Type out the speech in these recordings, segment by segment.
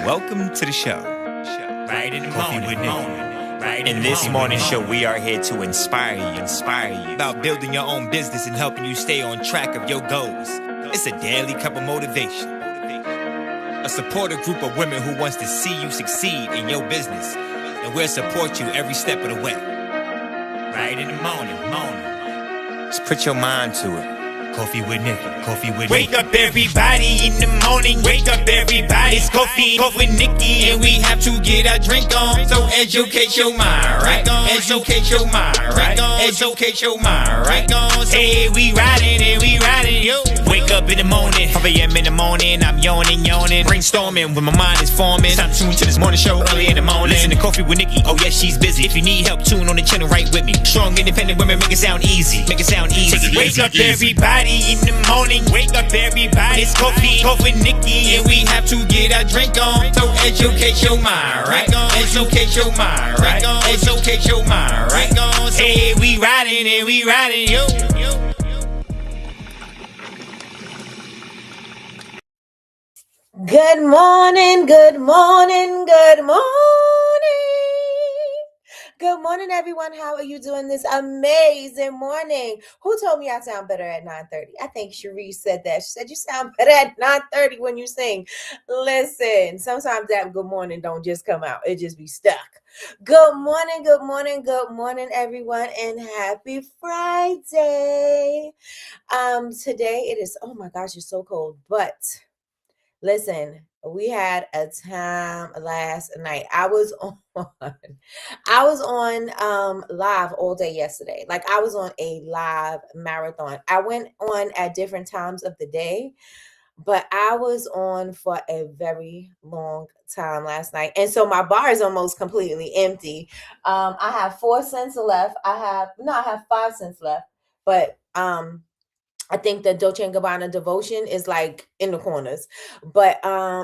Welcome to the show. Right in the Coffee morning, with Nikkie. right In this morning show, we are here to inspire you about building your own business and helping you stay on track of your goals. It's a daily cup of motivation. A supportive group of women who wants to see you succeed in your business, and we'll support you every step of the way. right in the morning. Just put your mind to it. Coffee with Nikkie. Wake up everybody in the morning, wake up everybody, it's coffee with Nikkie, and we have to get our drink on, so educate your mind, right? Educate your mind, right? Educate your mind, right? Hey, we riding, yo. Wake up in the morning, 5 a.m. in the morning, I'm yawning, brainstorming when my mind is forming. Time to tune to this morning show early in the morning. Listen to Coffee with Nikkie, oh yes, she's busy. If you need help, tune on the channel right with me. Strong, independent women, make it sound easy. Wake up everybody in the morning, wake up everybody, it's coffee with Nikkie, and we have to get our drink on, so educate your mind, right? Educate your mind, right? Educate your mind, right? Hey, we riding, yo. Good morning. Good morning, everyone. How are you doing this amazing morning? Who told me I sound better at 9:30? I think Cherie said that. She said you sound better at 9:30 when you sing. Listen, sometimes that good morning don't just come out. It just be stuck. Good morning, everyone, and happy Friday. Today it is, oh my gosh, it's so cold, but listen, we had a time last night. I was on live all day yesterday. Like I was on a live marathon. I went on at different times of the day, but I was on for a very long time last night. And so my bar is almost completely empty. I have 4 cents left. I have 5 cents left, but I think the Dolce & Gabbana devotion is like in the corners, but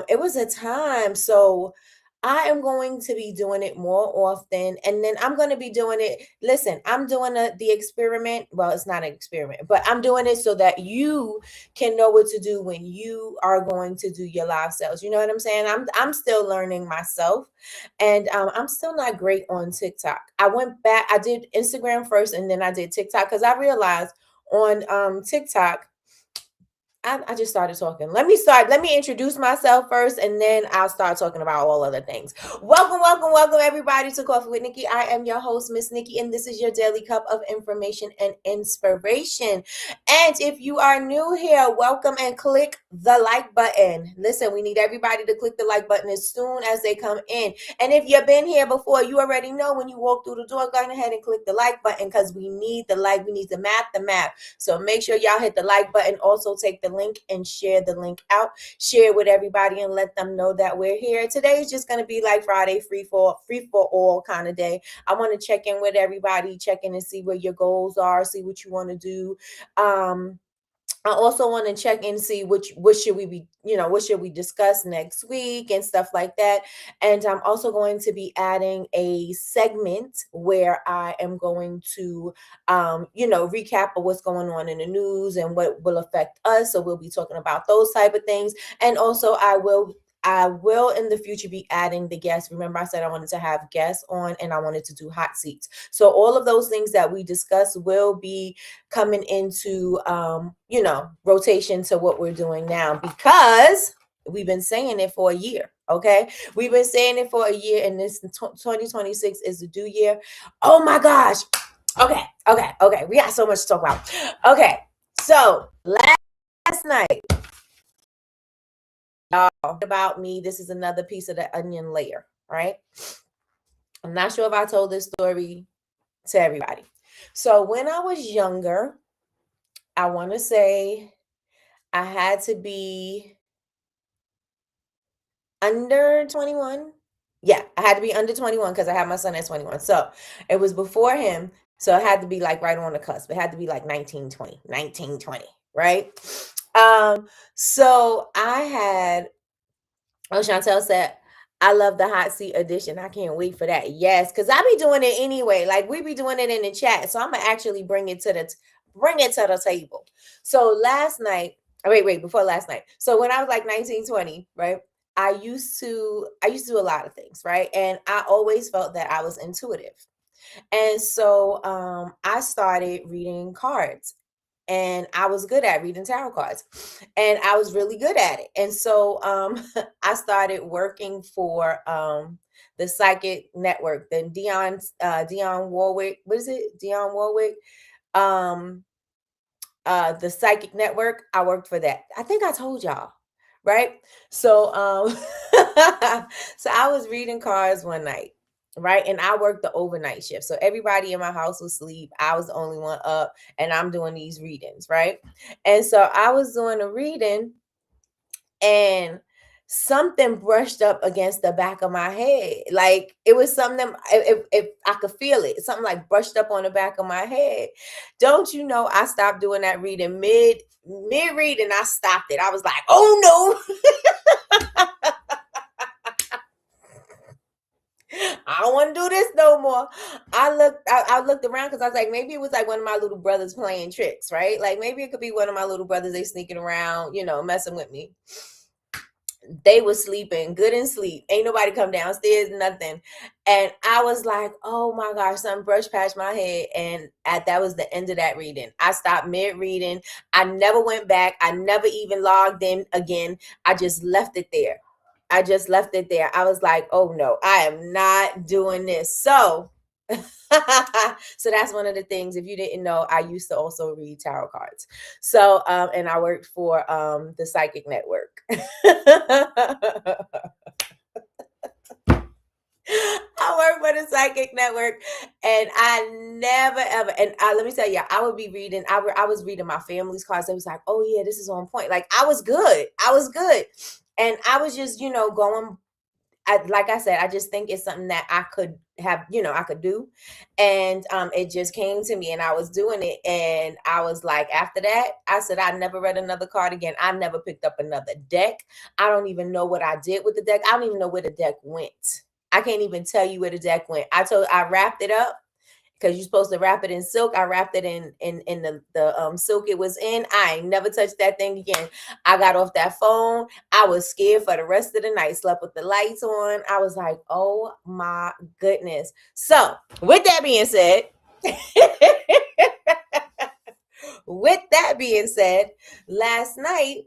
it was a time. So I am going to be doing it more often, and then I'm going to be doing it. Listen, I'm doing the experiment. Well, it's not an experiment, but I'm doing it so that you can know what to do when you are going to do your live sales. You know what I'm saying? I'm still learning myself, and I'm still not great on TikTok. I went back. I did Instagram first, and then I did TikTok because I realized on TikTok, I just started talking. Let me introduce myself first, and then I'll start talking about all other things. Welcome, everybody, to Coffee with Nikkie. I am your host, Miss Nikkie, and this is your daily cup of information and inspiration. And if you are new here, welcome, and click the like button. Listen, we need everybody to click the like button as soon as they come in. And if you've been here before, you already know when you walk through the door, go ahead and click the like button because we need the like. We need the map. So make sure y'all hit the like button. Also take the link and share the link out. Share with everybody and let them know that we're here. Today is just going to be like Friday, free for all kind of day. I want to check in with everybody, check in and see where your goals are, see what you want to do. I also want to check and see what should we discuss next week and stuff like that. And I'm also going to be adding a segment where I am going to, recap of what's going on in the news and what will affect us. So we'll be talking about those type of things. And also I will in the future be adding the guests. Remember, I said I wanted to have guests on and I wanted to do hot seats. So all of those things that we discuss will be coming into, rotation to what we're doing now, because we've been saying it for a year. Okay. We've been saying it for a year, and this 2026 is the due year. Oh my gosh. Okay. We got so much to talk about. Okay. So last night, about me, this is another piece of the onion layer, right? I'm not sure if I told this story to everybody. So when I was younger, I want to say I had to be under 21. Yeah, I had to be under 21 because I had my son at 21. So it was before him. So it had to be like right on the cusp. It had to be like 1920, right? So Chantel said, I love the hot seat edition. I can't wait for that. Yes, because I be doing it anyway. Like we be doing it in the chat. So I'm gonna actually bring it to the table. So last night, before last night. So when I was like 19, 20, right? I used to do a lot of things, right? And I always felt that I was intuitive. And so I started reading cards, and I was good at reading tarot cards, and I was really good at it. And so I started working for the Psychic Network, then Dionne Warwick. What is it? Dionne Warwick. Um, the Psychic Network. I worked for that. I think I told y'all, right? So so I was reading cards one night, right? And I worked the overnight shift. So everybody in my house was asleep. I was the only one up, and I'm doing these readings, right? And so I was doing a reading, and something brushed up against the back of my head. Like it was something, if I could feel it, something like brushed up on the back of my head. Don't you know, I stopped doing that reading mid reading. I stopped it. I was like, oh no. I don't want to do this no more. I looked around because I was like, maybe it was like one of my little brothers playing tricks, right? Like maybe it could be one of my little brothers, they sneaking around, messing with me. They was sleeping good and sleep. Ain't nobody come downstairs, nothing. And I was like, oh my gosh, something brushed past my head. And that was the end of that reading. I stopped mid-reading. I never went back. I never even logged in again. I just left it there. I was like, oh no, I am not doing this. So so that's one of the things. If you didn't know, I used to also read tarot cards. So and I worked for the Psychic Network. I work for the Psychic Network, and I never ever. And let me tell you, I would be reading. I was reading my family's cards. It was like, oh yeah, this is on point. Like I was good, and I was just going. Like I said, I just think it's something that I could have, I could do. And it just came to me, and I was doing it. And I was like, after that, I said, I never read another card again. I never picked up another deck. I don't even know what I did with the deck. I don't even know where the deck went. I can't even tell you where the deck went. I wrapped it up, because you're supposed to wrap it in silk. I wrapped it in the silk it was in. I ain't never touched that thing again. I got off that phone. I was scared for the rest of the night. Slept with the lights on. I was like, oh my goodness. So with that being said, last night,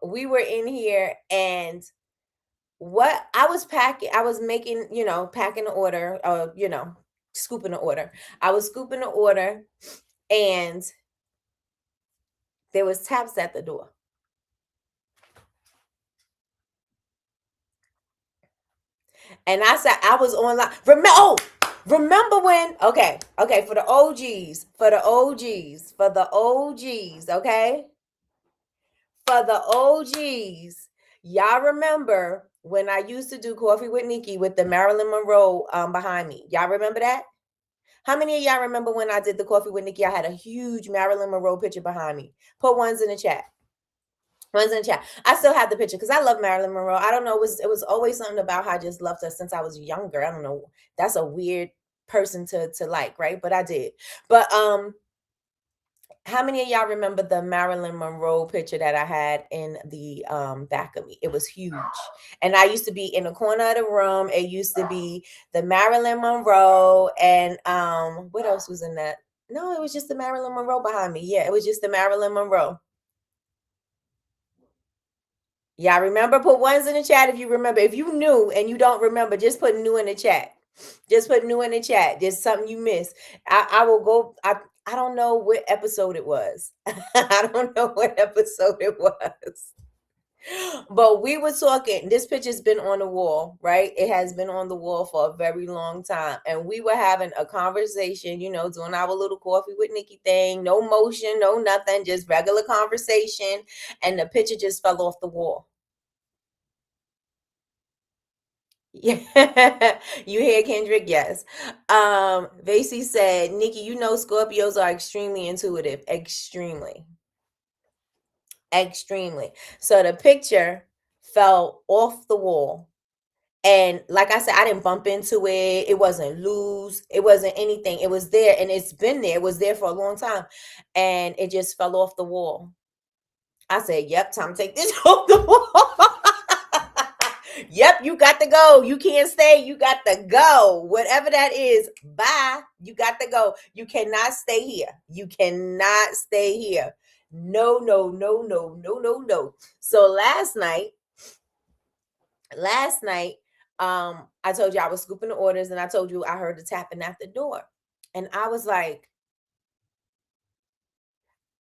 we were in here, and what I was packing, I was making, packing the order, scooping the order. I was scooping the order, and there was taps at the door. And I said, I was online. Remember when? Okay, for the OGs, okay? For the OGs, y'all remember when I used to do Coffee with Nikki with the Marilyn Monroe behind me? Y'all remember that? How many of y'all remember when I did the Coffee with Nikki? I had a huge Marilyn Monroe picture behind me. Put ones in the chat. I still have the picture because I love Marilyn Monroe. I don't know. It was always something about how I just loved her since I was younger. I don't know. That's a weird person to like, right? But I did. But how many of y'all remember the Marilyn Monroe picture that I had in the back of me? It was huge. And I used to be in the corner of the room. It used to be the Marilyn Monroe. And what else was in that? No, it was just the Marilyn Monroe behind me. Yeah, it was just the Marilyn Monroe. Y'all remember? Put ones in the chat if you remember. If you knew and you don't remember, just put new in the chat. Just put new in the chat. There's something you missed. I will go. I don't know what episode it was. I don't know what episode it was. But we were talking. This picture's been on the wall, right? It has been on the wall for a very long time. And we were having a conversation, doing our little Coffee with Nikki thing. No motion, no nothing, just regular conversation. And the picture just fell off the wall. Yeah, you hear Kendrick? Yes. Vasey said, Nikki, Scorpios are extremely intuitive. Extremely. So the picture fell off the wall. And like I said, I didn't bump into it. It wasn't loose. It wasn't anything. It was there, and it's been there. It was there for a long time. And it just fell off the wall. I said, yep, time to take this off the wall. Yep, you got to go. You can't stay. You got to go. Whatever that is, bye. You got to go. You cannot stay here. You cannot stay here. No, no, no, no, no, no, no. So last night, I told you I was scooping the orders, and I told you I heard the tapping at the door. And I was like,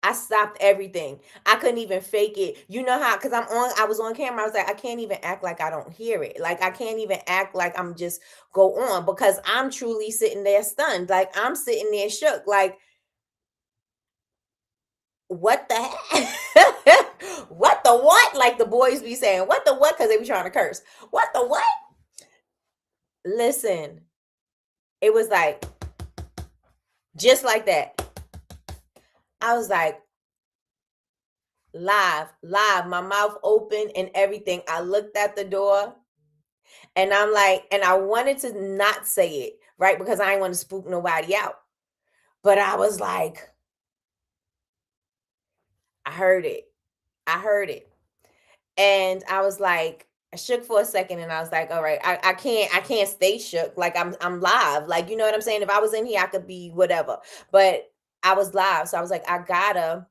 I stopped everything. I couldn't even fake it. You know how, because I was on camera. I was like, I can't even act like I don't hear it. Like, I can't even act like I'm just go on, because I'm truly sitting there stunned. Like, I'm sitting there shook. Like, what the heck? What the what? Like the boys be saying, what the what? Because they be trying to curse. What the what? Listen, it was like, just like that. I was like, live, my mouth open and everything. I looked at the door and I'm like, and I wanted to not say it, right? Because I didn't want to spook nobody out. But I was like, I heard it. And I was like, I shook for a second and I was like, all right, I can't stay shook. Like I'm live. Like, you know what I'm saying? If I was in here, I could be whatever. But I was live. So I was like, the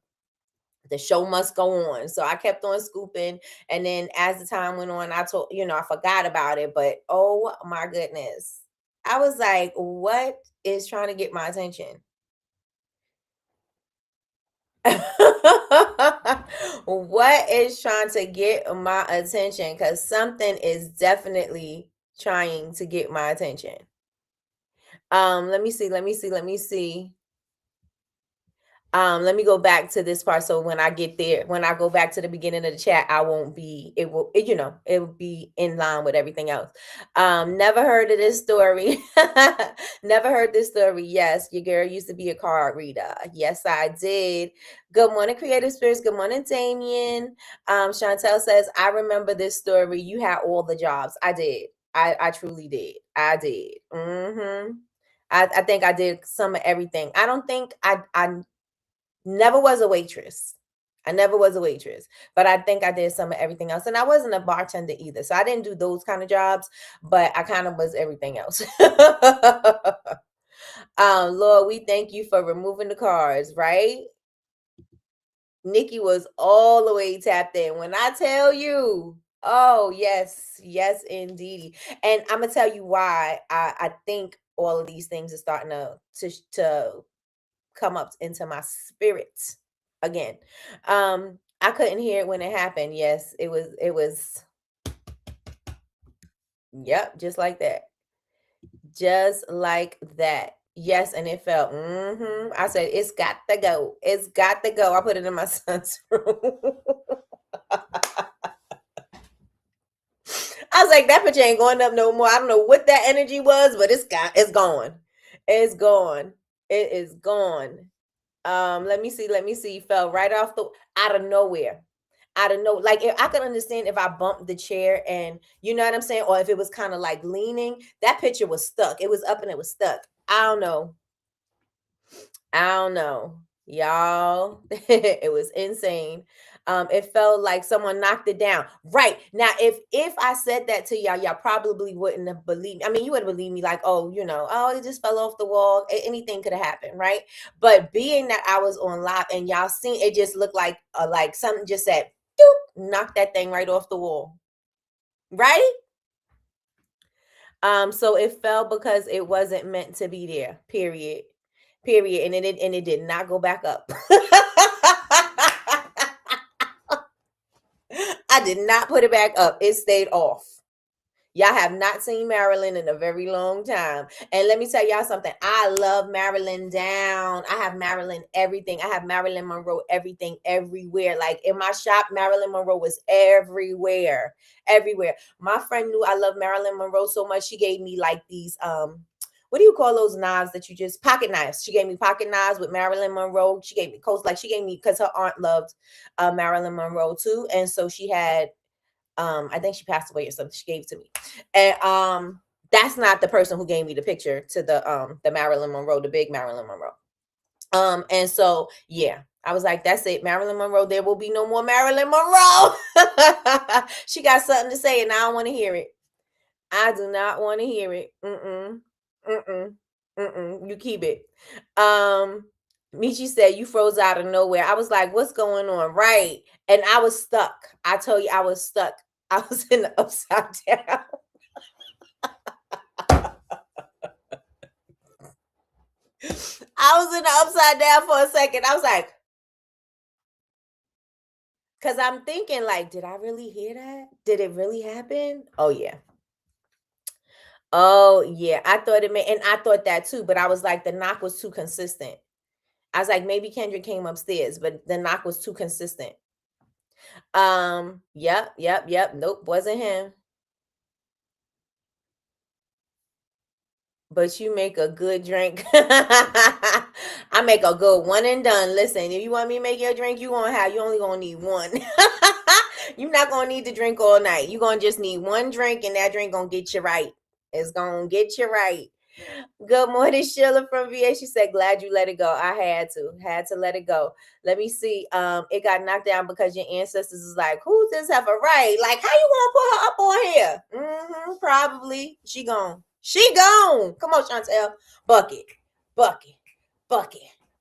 show must go on. So I kept on scooping. And then as the time went on, I forgot about it. But oh my goodness. I was like, what is trying to get my attention? What is trying to get my attention? Because something is definitely trying to get my attention. Let me see. Let me go back to this part. So when I get there, when I go back to the beginning of the chat, it will be in line with everything else. Never heard of this story. Never heard this story. Yes, your girl used to be a card reader. Yes, I did. Good morning, Creative Spirits. Good morning, Damien. Chantel says, I remember this story. You had all the jobs. I did. I truly did. I did. I think I did some of everything. I don't think I never was a waitress. I never was a waitress, but I think I did some of everything else. And I wasn't a bartender either. So I didn't do those kind of jobs, but I kind of was everything else. Lord, we thank you for removing the cards, right? Nikki was all the way tapped in. When I tell you, oh, yes, indeed. And I'm going to tell you why I think all of these things are starting to come up into my spirit again. I couldn't hear it when it happened. Yes, it was yep, just like that. Yes, and it felt I said it's got to go. I put it in my son's room. I was like, that picture ain't going up no more. I don't know what that energy was, but it's gone. It is gone. Let me see. Fell right off out of nowhere. Like, if I could understand if I bumped the chair and you know what I'm saying, or if it was kind of like leaning. That picture was stuck. It was up and it was stuck. I don't know, y'all. It was insane. It felt like someone knocked it down. Right now, if I said that to y'all probably wouldn't have believed. I mean, you would have believed me, like, oh, it just fell off the wall. Anything could have happened, right? But being that I was on live and y'all seen, it just looked like something just said, doop, knocked that thing right off the wall, right? So it fell because it wasn't meant to be there. Period. And it did not go back up. I did not put it back up. It stayed off. Y'all have not seen Marilyn in a very long time. And let me tell y'all something. I love Marilyn down. I have Marilyn everything. I have Marilyn Monroe everything, everywhere. Like in my shop, Marilyn Monroe was everywhere. My friend knew I love Marilyn Monroe so much. She gave me like these what do you call those knives that you just pocket knives? She gave me pocket knives with Marilyn Monroe. She gave me because her aunt loved Marilyn Monroe too. And so she had I think she passed away or something. She gave it to me. And that's not the person who gave me the picture to the Marilyn Monroe, the big Marilyn Monroe. And so yeah, I was like, that's it. Marilyn Monroe, there will be no more Marilyn Monroe. She got something to say and I don't want to hear it. I do not want to hear it. You keep it. Michi said, you froze out of nowhere. I was like, what's going on? Right. And I was stuck. I told you I was stuck. I was in the upside down. I was in the upside down for a second. I was like, because I'm thinking, like, did I really hear that? Did it really happen? Oh, yeah. Oh, yeah. I thought it and I thought that too, but I was like, the knock was too consistent. I was like, maybe Kendrick came upstairs, but the knock was too consistent. Yep. Nope, wasn't him. But you make a good drink. I make a good one and done. Listen, if you want me to make your drink, you only gonna need one. You're not gonna need to drink all night. You're gonna just need one drink, and that drink gonna get you right. It's gonna get you right. Good morning, Sheila from VA. She said, glad you let it go. I had to let it go. Let me see. It got knocked down because your ancestors is like, who's this heifer? Right. Like, how you gonna put her up on here? Probably. She gone. Come on, Chantel. Bucket.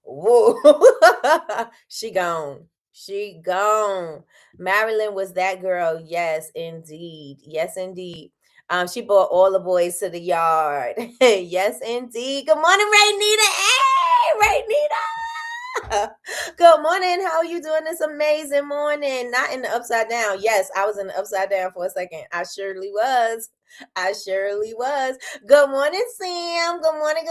Whoa. She gone. Marilyn was that girl. Yes, indeed. She brought all the boys to the yard. Yes, indeed. Good morning, Raynita. Hey, Raynita. Good morning. How are you doing this amazing morning? Not in the upside down. Yes, I was in the upside down for a second. I surely was. Good morning, Sam. Good morning.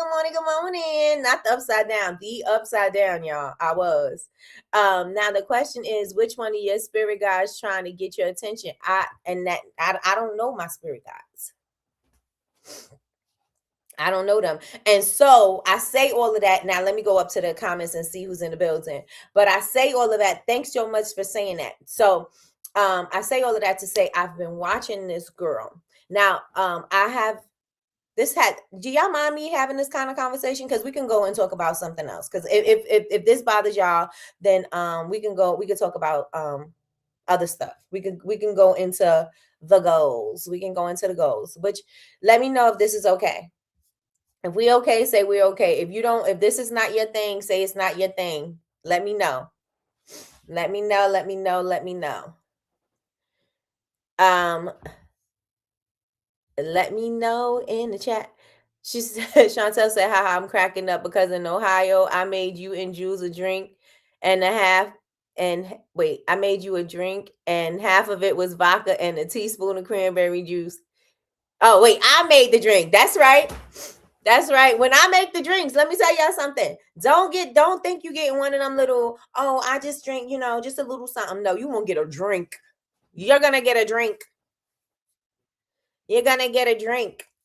Not the upside down. The upside down, y'all. I was. Now the question is, which one of your spirit guides trying to get your attention? I don't know my spirit guides. I don't know them. And so I say all of that. Now let me go up to the comments and see who's in the building. But I say all of that. Thanks so much for saying that. So I say all of that to say I've been watching this girl. Now do y'all mind me having this kind of conversation? Because we can go and talk about something else. Because if this bothers y'all, then we can talk about other stuff. We can go into the goals. Which let me know if this is okay. If we okay, say we're okay. If this is not your thing, say it's not your thing. Let me know. Let me know. Let me know in the chat. She said, Chantel said, haha, I'm cracking up because in Ohio, I made you and Jules a drink and a half. And wait, I made you a drink and half of it was vodka and a teaspoon of cranberry juice. Oh, wait, I made the drink. That's right. When I make the drinks, let me tell y'all something. Don't think you getting one of them little, I just drink, just a little something. No, you won't get a drink. You're going to get a drink.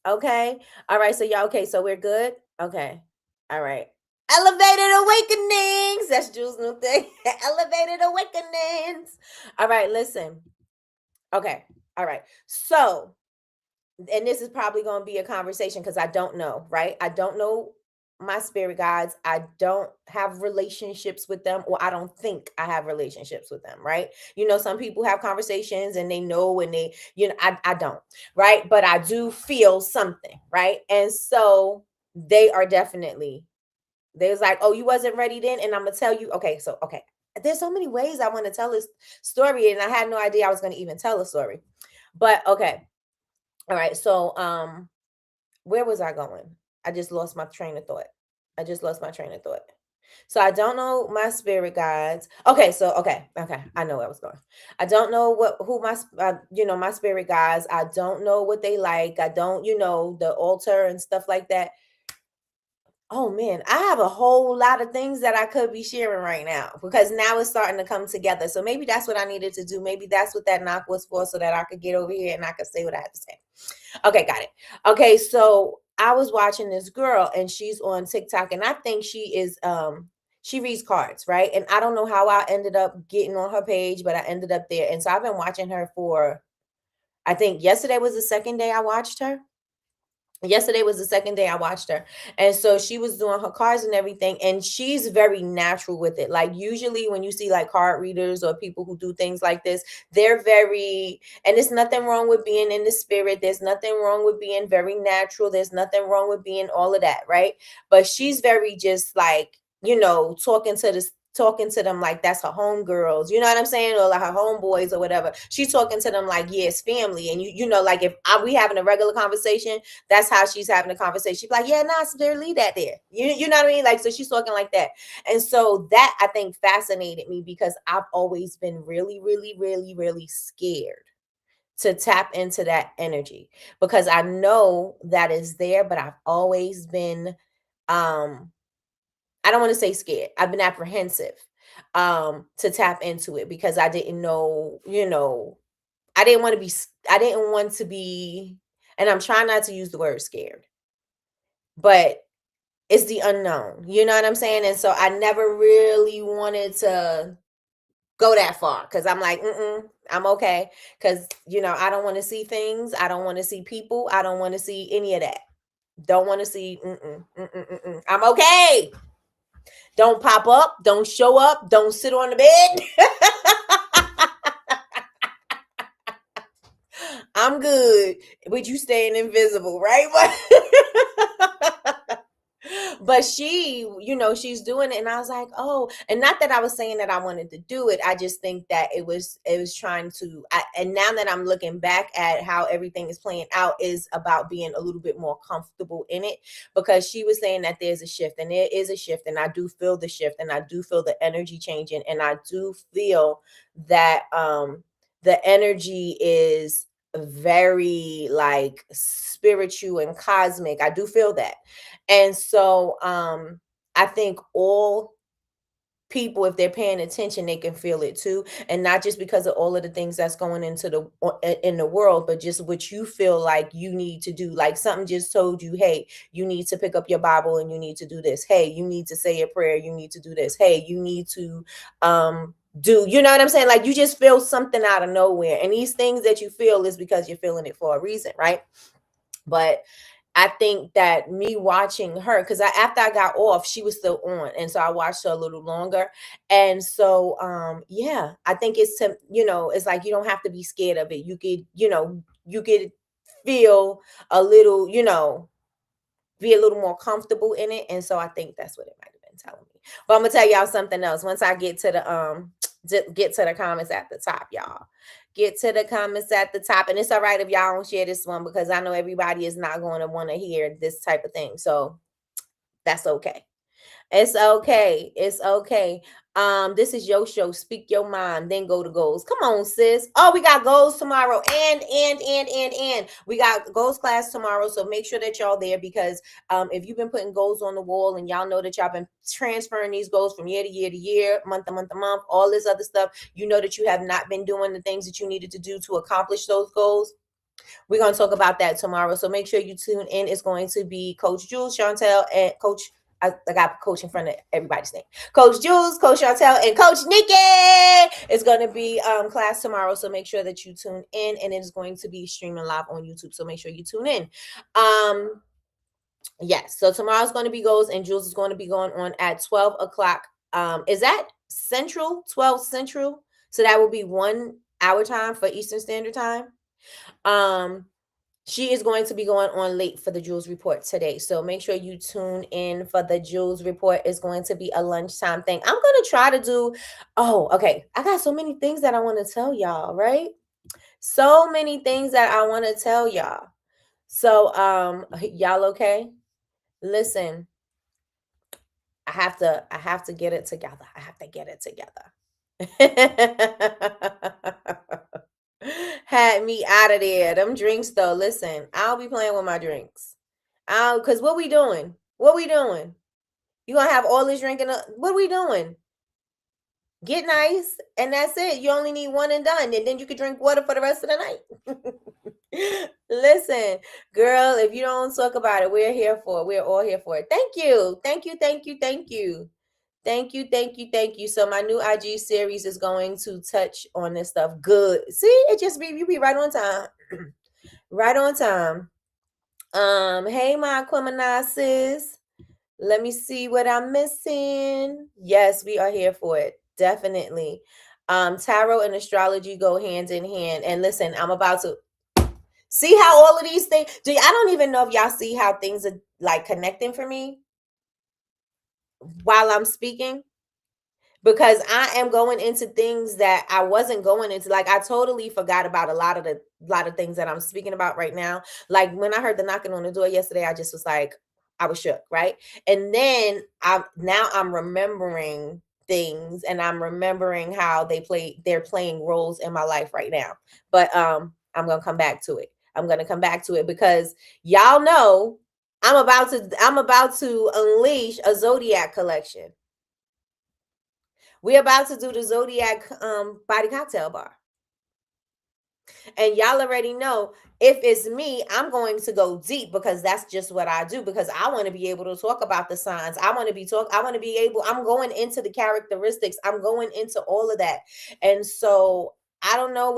Okay. All right. So y'all, okay. So we're good. Okay. All right. Elevated awakenings. That's Jules' new thing. Elevated awakenings. All right. Listen. Okay. All right. So, and this is probably going to be a conversation because I don't know, right? I don't know my spirit guides. I don't have relationships with them, or I don't think I have relationships with them, right? Some people have conversations and they know, and they, I don't, right? But I do feel something, right? And so they are definitely, they was like, oh, you wasn't ready then? And I'm going to tell you, okay. There's so many ways I want to tell this story, and I had no idea I was going to even tell a story, but okay. All right. So, where was I going? I just lost my train of thought. So I don't know my spirit guides. Okay. So, okay. I know where I was going. I don't know who my spirit guides. I don't know what they like. I don't, the altar and stuff like that. Oh man, I have a whole lot of things that I could be sharing right now because now it's starting to come together. So maybe that's what I needed to do. Maybe that's what that knock was for, so that I could get over here and I could say what I have to say. Okay, got it. Okay, so I was watching this girl and she's on TikTok, and I think she is she reads cards, right? And I don't know how I ended up getting on her page, but I ended up there. And so I've been watching her for, I think yesterday was the second day I watched her. Yesterday was the second day I watched her. And so she was doing her cards and everything. And she's very natural with it. Like usually when you see like card readers or people who do things like this, they're very, and there's nothing wrong with being in the spirit. There's nothing wrong with being very natural. There's nothing wrong with being all of that. Right. But she's very just like, talking to them like that's her homegirls, you know what I'm saying, or like her homeboys or whatever. She's talking to them like, yeah, it's family. And like if we having a regular conversation, that's how she's having a conversation. She's like, yeah, nah, so leave that there. You know what I mean? Like, so she's talking like that. And so that I think fascinated me because I've always been really, really, really, really scared to tap into that energy because I know that is there, but I've always been I don't want to say scared. I've been apprehensive to tap into it because I didn't know, I didn't want to be, and I'm trying not to use the word scared, but it's the unknown. You know what I'm saying? And so I never really wanted to go that far because I'm like, I'm okay. Because, I don't want to see things. I don't want to see people. I don't want to see any of that. Don't want to see, I'm okay. Don't pop up. Don't show up. Don't sit on the bed. I'm good. But you staying invisible, right? But she, she's doing it. And I was like, oh, and not that I was saying that I wanted to do it. I just think that it was trying to, and now that I'm looking back at how everything is playing out is about being a little bit more comfortable in it, because she was saying that there's a shift, and there is a shift. And I do feel the shift, and I do feel the energy changing. And I do feel that, the energy is very like spiritual and cosmic. I do feel that. And so I think all people, if they're paying attention, they can feel it too. And not just because of all of the things that's going in the world, but just what you feel like you need to do. Like something just told you, hey, you need to pick up your Bible and you need to do this. Hey, you need to say a prayer. You need to do this. Hey, you need to do, you know what I'm saying? Like you just feel something out of nowhere. And these things that you feel is because you're feeling it for a reason, right? But I think that me watching her, because after I got off, she was still on. And so I watched her a little longer. And so, yeah, I think it's it's like you don't have to be scared of it. You could feel a little, be a little more comfortable in it. And so I think that's what it might have been telling me. But I'm gonna tell y'all something else. Once I get to the comments at the top, y'all. Get to the comments at the top. And it's all right if y'all don't share this one, because I know everybody is not going to want to hear this type of thing. So that's okay. It's okay. It's okay. This is your show. Speak your mind, then go to goals. Come on, sis. Oh, we got goals tomorrow, and we got goals class tomorrow. So make sure that y'all there, because if you've been putting goals on the wall and y'all know that y'all been transferring these goals from year to year to year, month to month to month, all this other stuff, you know that you have not been doing the things that you needed to do to accomplish those goals. We're going to talk about that tomorrow. So make sure you tune in. It's going to be Coach Jules, Chantel, and Coach. I got Coach in front of everybody's name. Coach Jules, Coach Chantel, and Coach Nikki. It's going to be class tomorrow. So make sure that you tune in, and it is going to be streaming live on YouTube. So make sure you tune in. Yes. So tomorrow's going to be goals, and Jules is going to be going on at 12 o'clock. Is that Central? 12 Central. So that will be 1 hour time for Eastern Standard Time. She is going to be going on late for the Jules Report today. So make sure you tune in for the Jules Report. It's going to be a lunchtime thing. I'm going to try to do, okay. I got so many things that I want to tell y'all, right? So many things that I want to tell y'all. So, y'all okay? Listen, I have to get it together. I have to get it together. Had me out of there. Them drinks though. Listen, I'll be playing with my drinks. Cause what we doing? What we doing? You gonna have all this drinking? What we doing? Get nice, and that's it. You only need one and done, and then you can drink water for the rest of the night. Listen, girl, if you don't talk about it, we're here for it. We're all here for it. Thank you. Thank you. Thank you. Thank you. Thank you, thank you, thank you. So my new IG series is going to touch on this stuff. Good. See, it just be you be right on time. Right on time. Hey, my Aquemini sis. Let me see what I'm missing. Yes, we are here for it. Definitely. Tarot and astrology go hand in hand. And listen, I'm about to see how all of these things. I don't even know if y'all see how things are like connecting for me while I'm speaking, because I am going into things that I wasn't going into. Like, I totally forgot about a lot of things that I'm speaking about right now. Like, when I heard the knocking on the door yesterday, I just was like, I was shook, right? And then I'm remembering things, and I'm remembering how they're playing roles in my life right now. But I'm gonna come back to it. I'm gonna come back to it because y'all know I'm about to unleash a zodiac collection. We're about to do the Zodiac body cocktail bar. And y'all already know, if it's me, I'm going to go deep because that's just what I do, because I want to be able to talk about the signs. I want to be able, I'm going into the characteristics. I'm going into all of that. And so I don't know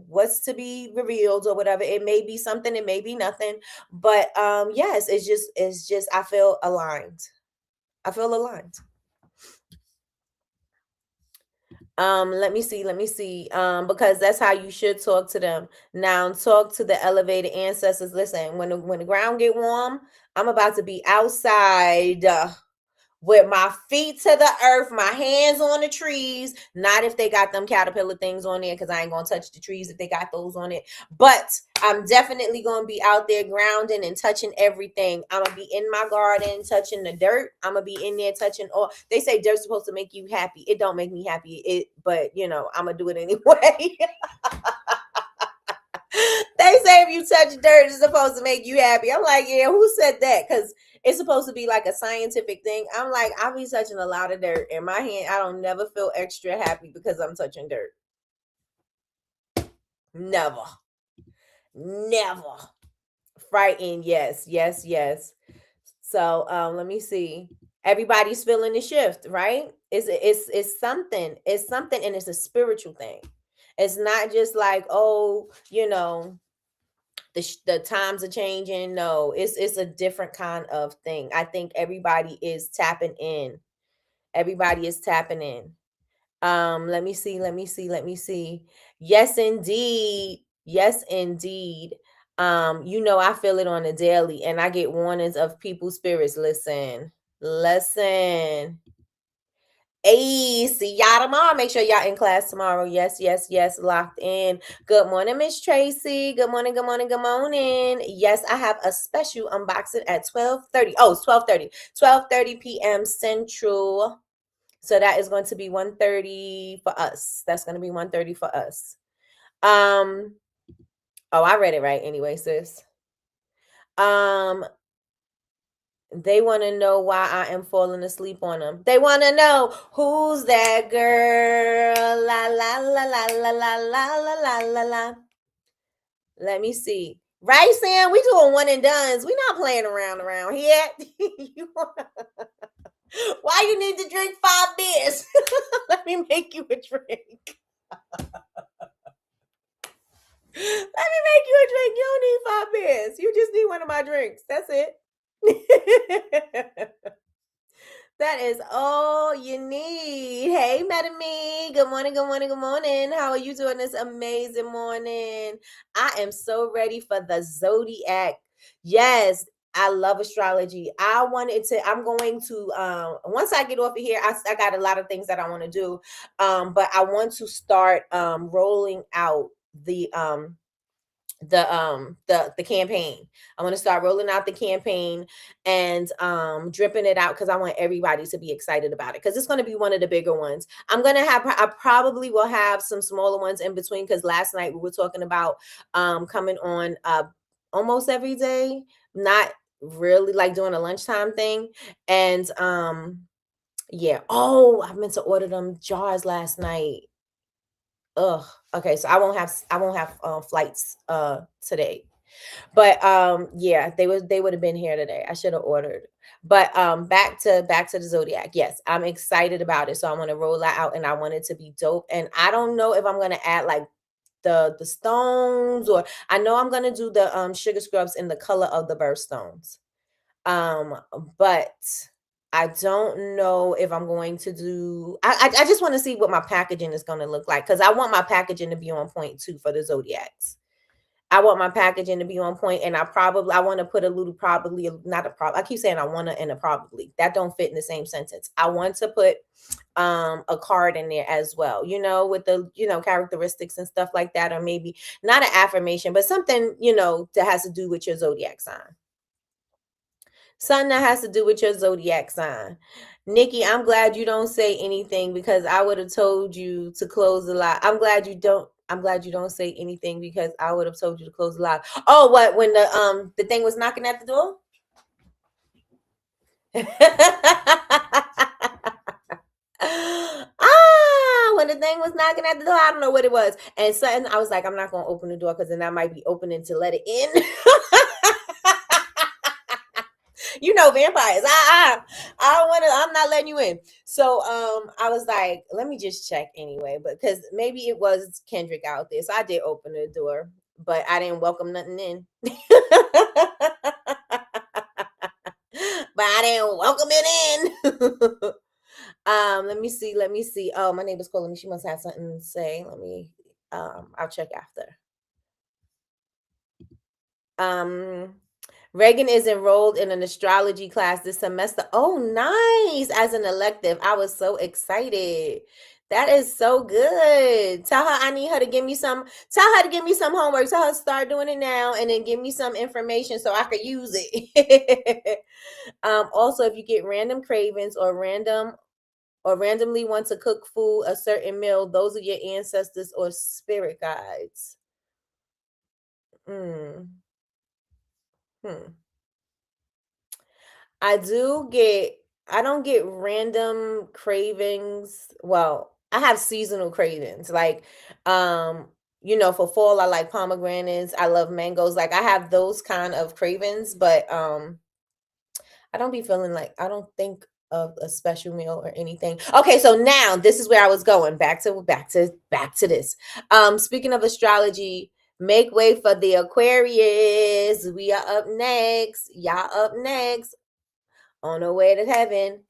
what's to be revealed or whatever. It may be something, it may be nothing. But yes, it's just I feel aligned. I feel aligned. Let me see. Because that's how you should talk to them. Now talk to the elevated ancestors. Listen, when the ground get warm, I'm about to be outside with my feet to the earth, my hands on the trees. Not if they got them caterpillar things on there, because I ain't gonna touch the trees if they got those on it. But I'm definitely gonna be out there grounding and touching everything. I'm gonna be in my garden touching the dirt. I'm gonna be in there touching all. They say dirt's supposed to make you happy. It don't make me happy. But I'm gonna do it anyway. They say if you touch dirt, it's supposed to make you happy. I'm like, yeah, who said that? Because it's supposed to be like a scientific thing. I'm like, I'll be touching a lot of dirt in my hand. I don't never feel extra happy because I'm touching dirt. Never. Never. Frightened. Yes. So let me see. Everybody's feeling the shift, right? It's something. It's something, and it's a spiritual thing. It's not just like, oh, the times are changing. No, it's a different kind of thing. I think everybody is tapping in. Everybody is tapping in. Let me see. Yes, indeed. Yes, indeed. I feel it on a daily, and I get warnings of people's spirits. Listen. Hey, see y'all tomorrow. Make sure y'all in class tomorrow. Yes, locked in. Good morning, Miss Tracy. Good morning. Yes, I have a special unboxing at 12:30. Oh, it's 12:30. 12:30 p.m. Central. So that is going to be 1:30 for us. That's going to be 1:30 for us. I read it right anyway, sis. They want to know why I am falling asleep on them. They want to know who's that girl. La la la la la la la la la la la. Let me see. Right, Sam? We doing one and dones. We not playing around here. Why you need to drink 5 beers? Let me make you a drink. Let me make you a drink. You don't need 5 beers. You just need one of my drinks. That's it. That is all you need. Hey, Madam Me. Good morning. How are you doing this amazing morning? I am so ready for the Zodiac. Yes, I love astrology. I'm going to, once I get off of here, I got a lot of things that I want to do. But I want to start rolling out the campaign. I want to start rolling out the campaign and dripping it out, because I want everybody to be excited about it, because it's going to be one of the bigger ones. I probably will have some smaller ones in between, because last night we were talking about coming on almost every day, not really like doing a lunchtime thing. And yeah. Oh, I meant to order them jars last night. Ugh. Okay, so I won't have flights today. But yeah, they would have been here today. I should have ordered. But back to the Zodiac. Yes, I'm excited about it. So I want to roll that out, and I want it to be dope. And I don't know if I'm going to add like the stones, or I know I'm gonna do the sugar scrubs in the color of the birthstones. Um, but I don't know if I'm going to do. I just want to see what my packaging is going to look like, because I want my packaging to be on point too for the zodiacs. I want my packaging to be on point, and I want to put a little, probably not a problem. I keep saying I want to and a probably, that don't fit in the same sentence. I want to put a card in there as well, with the characteristics and stuff like that, or maybe not an affirmation, but something that has to do with your zodiac sign. Something that has to do with your zodiac sign. Nikki, I'm glad you don't say anything, because I would have told you to close the live. I'm glad you don't say anything, because I would have told you to close the live. Oh, what, when the thing was knocking at the door? When the thing was knocking at the door, I don't know what it was. And suddenly I was like, I'm not gonna open the door, because then I might be opening to let it in. Vampires. I'm not letting you in. So I was like, let me just check anyway, but because maybe it was Kendrick out there. So I did open the door, but I didn't welcome nothing in. But I didn't welcome it in. Let me see. Oh, my neighbor's calling me. She must have something to say. Let me I'll check after. Reagan is enrolled in an astrology class this semester. Oh, nice. As an elective. I was so excited. That is so good. Tell her I need her to give me some. Tell her to give me some homework. Tell her to start doing it now, and then give me some information so I could use it. Also, if you get random cravings or randomly want to cook food, a certain meal, those are your ancestors or spirit guides. I don't get random cravings. Well, I have seasonal cravings. Like, for fall, I like pomegranates. I love mangoes. Like, I have those kind of cravings, but I don't be feeling like, I don't think of a special meal or anything. Okay, so now this is where I was going. Back to this. Speaking of astrology, make way for the Aquarius. We are up next. Y'all up next. On the way to heaven.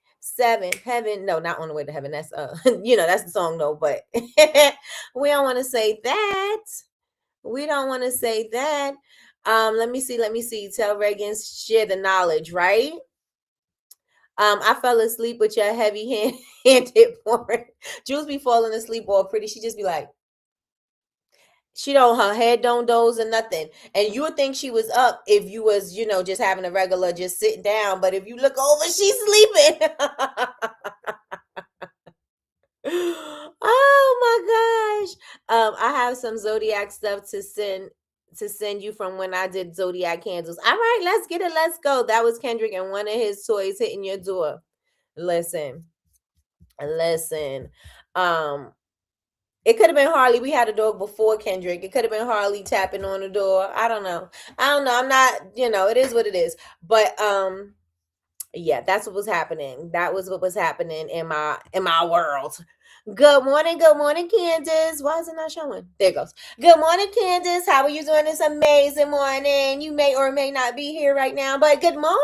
Heaven. No, not on the way to heaven. That's that's the song though, but we don't want to say that. We don't want to say that. Let me see. Tell Reagan, share the knowledge, right? I fell asleep with your heavy handed porn. Jules be falling asleep all pretty. She just be like, her head don't doze or nothing. And you would think she was up if you was, just having a regular, just sitting down. But if you look over, she's sleeping. Oh my gosh. I have some zodiac stuff to send you from when I did zodiac candles. All right, let's get it. Let's go. That was Kendrick and one of his toys hitting your door. Listen. It could have been Harley. We had a dog before Kendrick. It could have been Harley tapping on the door. I don't know. I'm not, it is what it is. But yeah, that's what was happening. That was what was happening in my world. Good morning, Candace. Why is it not showing? There it goes. Good morning, Candace. How are you doing this amazing morning? You may or may not be here right now, but good morning.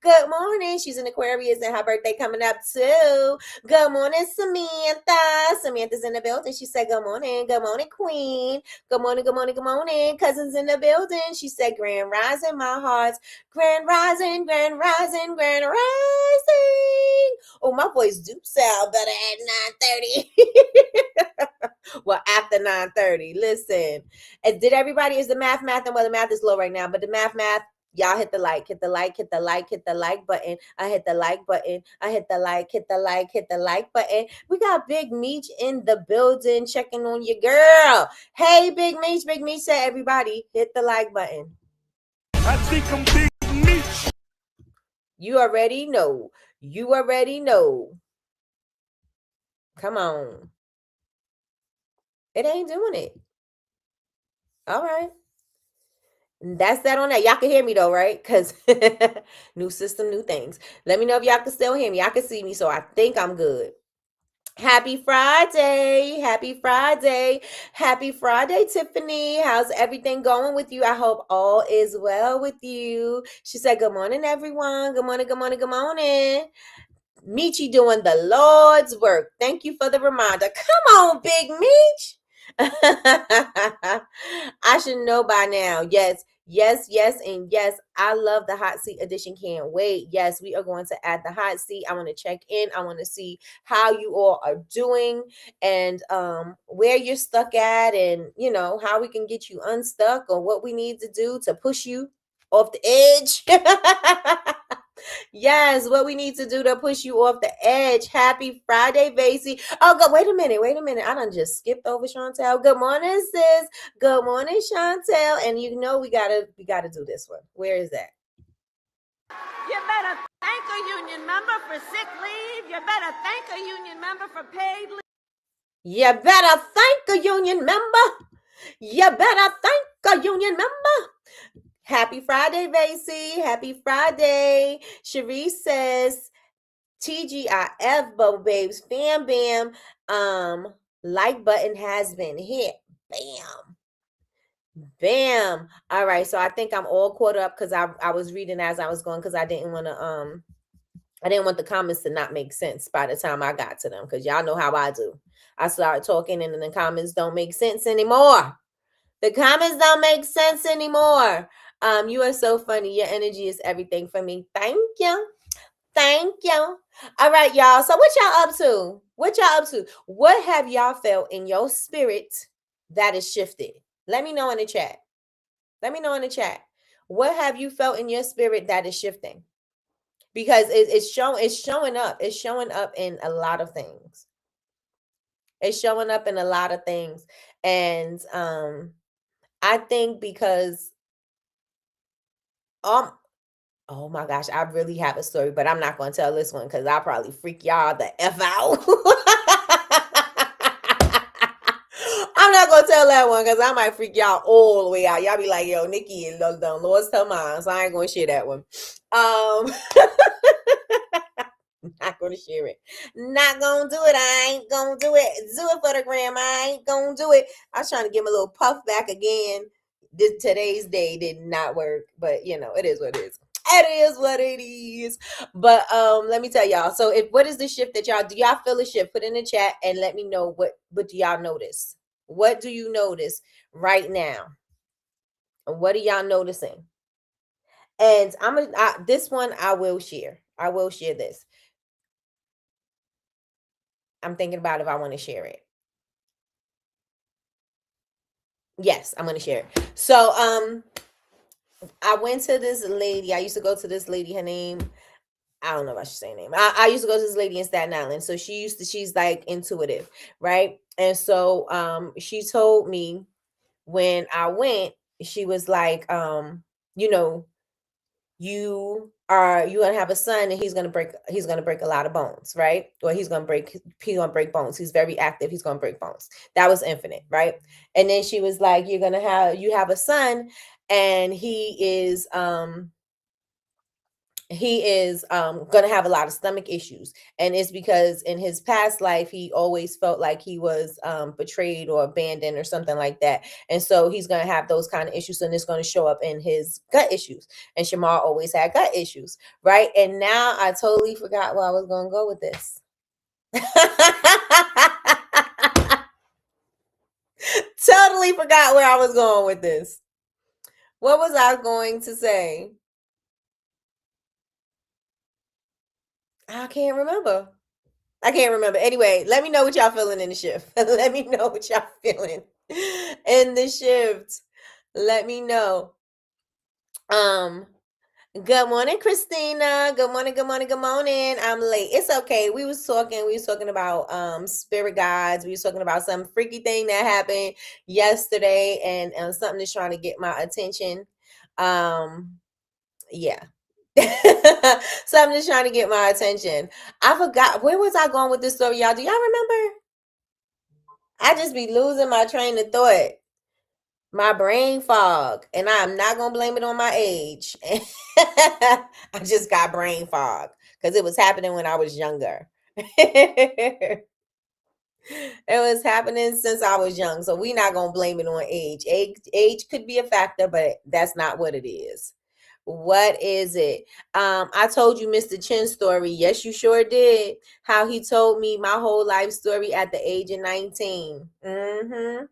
Good morning. She's in Aquarius and her birthday coming up too. Good morning, Samantha. Samantha's in the building. She said, good morning. Good morning, Queen. Good morning, good morning, good morning. Cousins in the building. She said, grand rising, my hearts. Grand rising, grand rising, grand rising. Oh, my voice do sound better at 9:30. Well, after 9:30. Listen, did everybody, is the math? And well, the math is low right now, but the math, y'all hit the like button. I hit the like button. I hit the like button. We got Big Meech in the building checking on your girl. Hey, Big Meech said, everybody hit the like button. I think I'm Big Meech. You already know. Come on. It ain't doing it. All right. That's that on that. Y'all can hear me though, right? Because new system, new things. Let me know if y'all can still hear me. Y'all can see me, so I think I'm good. Happy Friday. Happy Friday. Happy Friday, Tiffany. How's everything going with you? I hope all is well with you. She said, good morning, everyone. Good morning, good morning, good morning. Michi doing the Lord's work. Thank you for the reminder. Come on, Big Meech. I should know by now. Yes, yes, yes, and yes. I love the hot seat edition. Can't wait. Yes, we are going to add the hot seat. I want to check in. I want to see how you all are doing and where you're stuck at, and how we can get you unstuck or what we need to do to push you off the edge. Yes, what we need to do to push you off the edge. Happy Friday, Vasey. Oh, God, wait a minute. I done just skipped over Chantel. Good morning, sis. Good morning, Chantel. And we gotta do this one. Where is that? You better thank a union member for sick leave. You better thank a union member for paid leave. You better thank a union member. You better thank a union member. Happy Friday, Vasey. Happy Friday. Cherie says, TGIF, Bubble Babes, fam bam. Like button has been hit. Bam. Bam. All right. So I think I'm all caught up because I was reading as I was going because I didn't want the comments to not make sense by the time I got to them, because y'all know how I do. I start talking and then the comments don't make sense anymore. The comments don't make sense anymore. You are so funny. Your energy is everything for me. Thank you. Thank you. All right, y'all. So what y'all up to? What have y'all felt in your spirit that is shifted? Let me know in the chat. What have you felt in your spirit that is shifting? Because it's showing up. It's showing up in a lot of things. And I think because oh my gosh, I really have a story, but I'm not going to tell this one because I'll probably freak y'all the F out. I'm not going to tell that one because I might freak y'all all the way out. Y'all be like, yo, Nikki done lost her mind, so I ain't going to share that one. Not going to share it. Not going to do it. I ain't going to do it. Do it for the gram. I ain't going to do it. I was trying to give him a little puff back again. Today's day did not work, but it is what it is. It is what it is. But let me tell y'all. So what is the shift that do y'all feel a shift? Put in the chat and let me know what do y'all notice? What do you notice right now? What are y'all noticing? And this one I will share. I will share this. I'm thinking about if I want to share it. Yes, I'm going to share it. So I went to this lady. I used to go to this lady. Her name, I don't know if I should say her name. I used to go to this lady in Staten Island. So she's like intuitive, right? And so she told me when I went, she was like, you're gonna have a son and he's gonna break a lot of bones, right? Or he's gonna break bones. He's very active, he's gonna break bones. That was Infinite, right? And then she was like, you have a son and he is gonna have a lot of stomach issues, and it's because in his past life he always felt like he was betrayed or abandoned or something like that, and so he's gonna have those kind of issues, and it's going to show up in his gut issues. And Shamar always had gut issues, right? And now I totally forgot where I was going to go with this. Totally forgot where I was going with this. What was I going to say? I can't remember. Anyway, let me know what y'all feeling in the shift. Let me know what y'all feeling in the shift. Let me know. Good morning, Christina. Good morning. I'm late. It's okay. We was talking about spirit guides. We was talking about some freaky thing that happened yesterday, and something that's trying to get my attention. Yeah. So I'm just trying to get my attention. I forgot, where was I going with this story, y'all? Do y'all remember? I just be losing my train of thought, my brain fog, and I'm not gonna blame it on my age. I just got brain fog because it was happening when I was younger. It was happening since I was young. So we're not gonna blame it on age. Age could be a factor, but that's not what it is. What is it? I told you Mr. Chin's story. Yes, you sure did. How he told me my whole life story at the age of 19. Mm-hmm.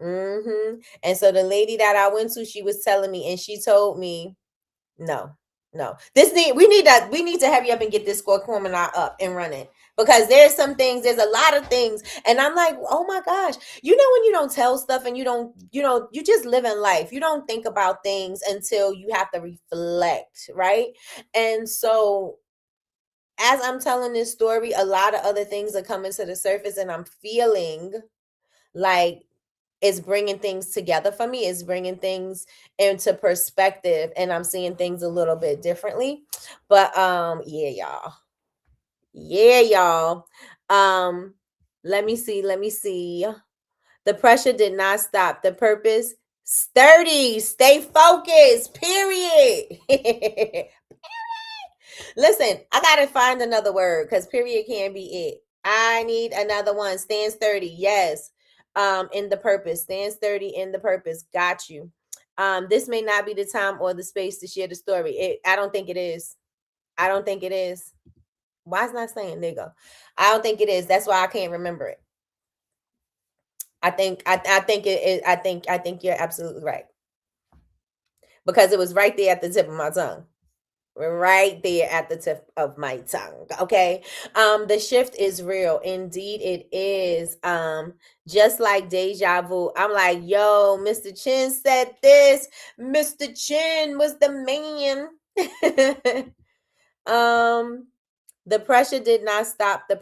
Mm-hmm. And so the lady that I went to, she was telling me, and she told me, no, no. We need to hurry up and get this score formula up and running. Because there's a lot of things. And I'm like, oh my gosh. You know, when you don't tell stuff and you just live in life. You don't think about things until you have to reflect, right? And so as I'm telling this story, a lot of other things are coming to the surface, and I'm feeling like it's bringing things together for me. It's bringing things into perspective, and I'm seeing things a little bit differently. But yeah, y'all. Yeah, y'all. Let me see. The pressure did not stop. The purpose sturdy. Stay focused. Period. Listen, I gotta find another word because period can't be it. I need another one. Stand sturdy. Yes. In the purpose. Stand sturdy in the purpose. Got you. This may not be the time or the space to share the story. I don't think it is. I don't think it is. Why is not saying? There you go. I don't think it is. That's why I can't remember it. I think it is. I think you're absolutely right. Because it was right there at the tip of my tongue. Right there at the tip of my tongue. Okay. The shift is real. Indeed it is. Just like deja vu. I'm like, yo, Mr. Chin said this. Mr. Chin was the man. The pressure did not stop the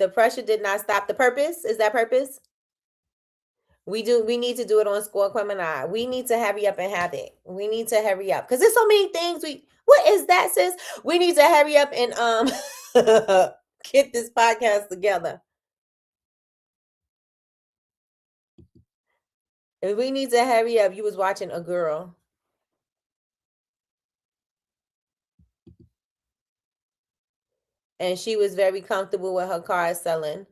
pressure did not stop the purpose. Is that purpose? We need to do it on Score Gemini. We need to hurry up and have it. We need to hurry up. Because there's so many things what is that, sis? We need to hurry up and get this podcast together. We need to hurry up. You was watching a girl. And she was very comfortable with her car selling.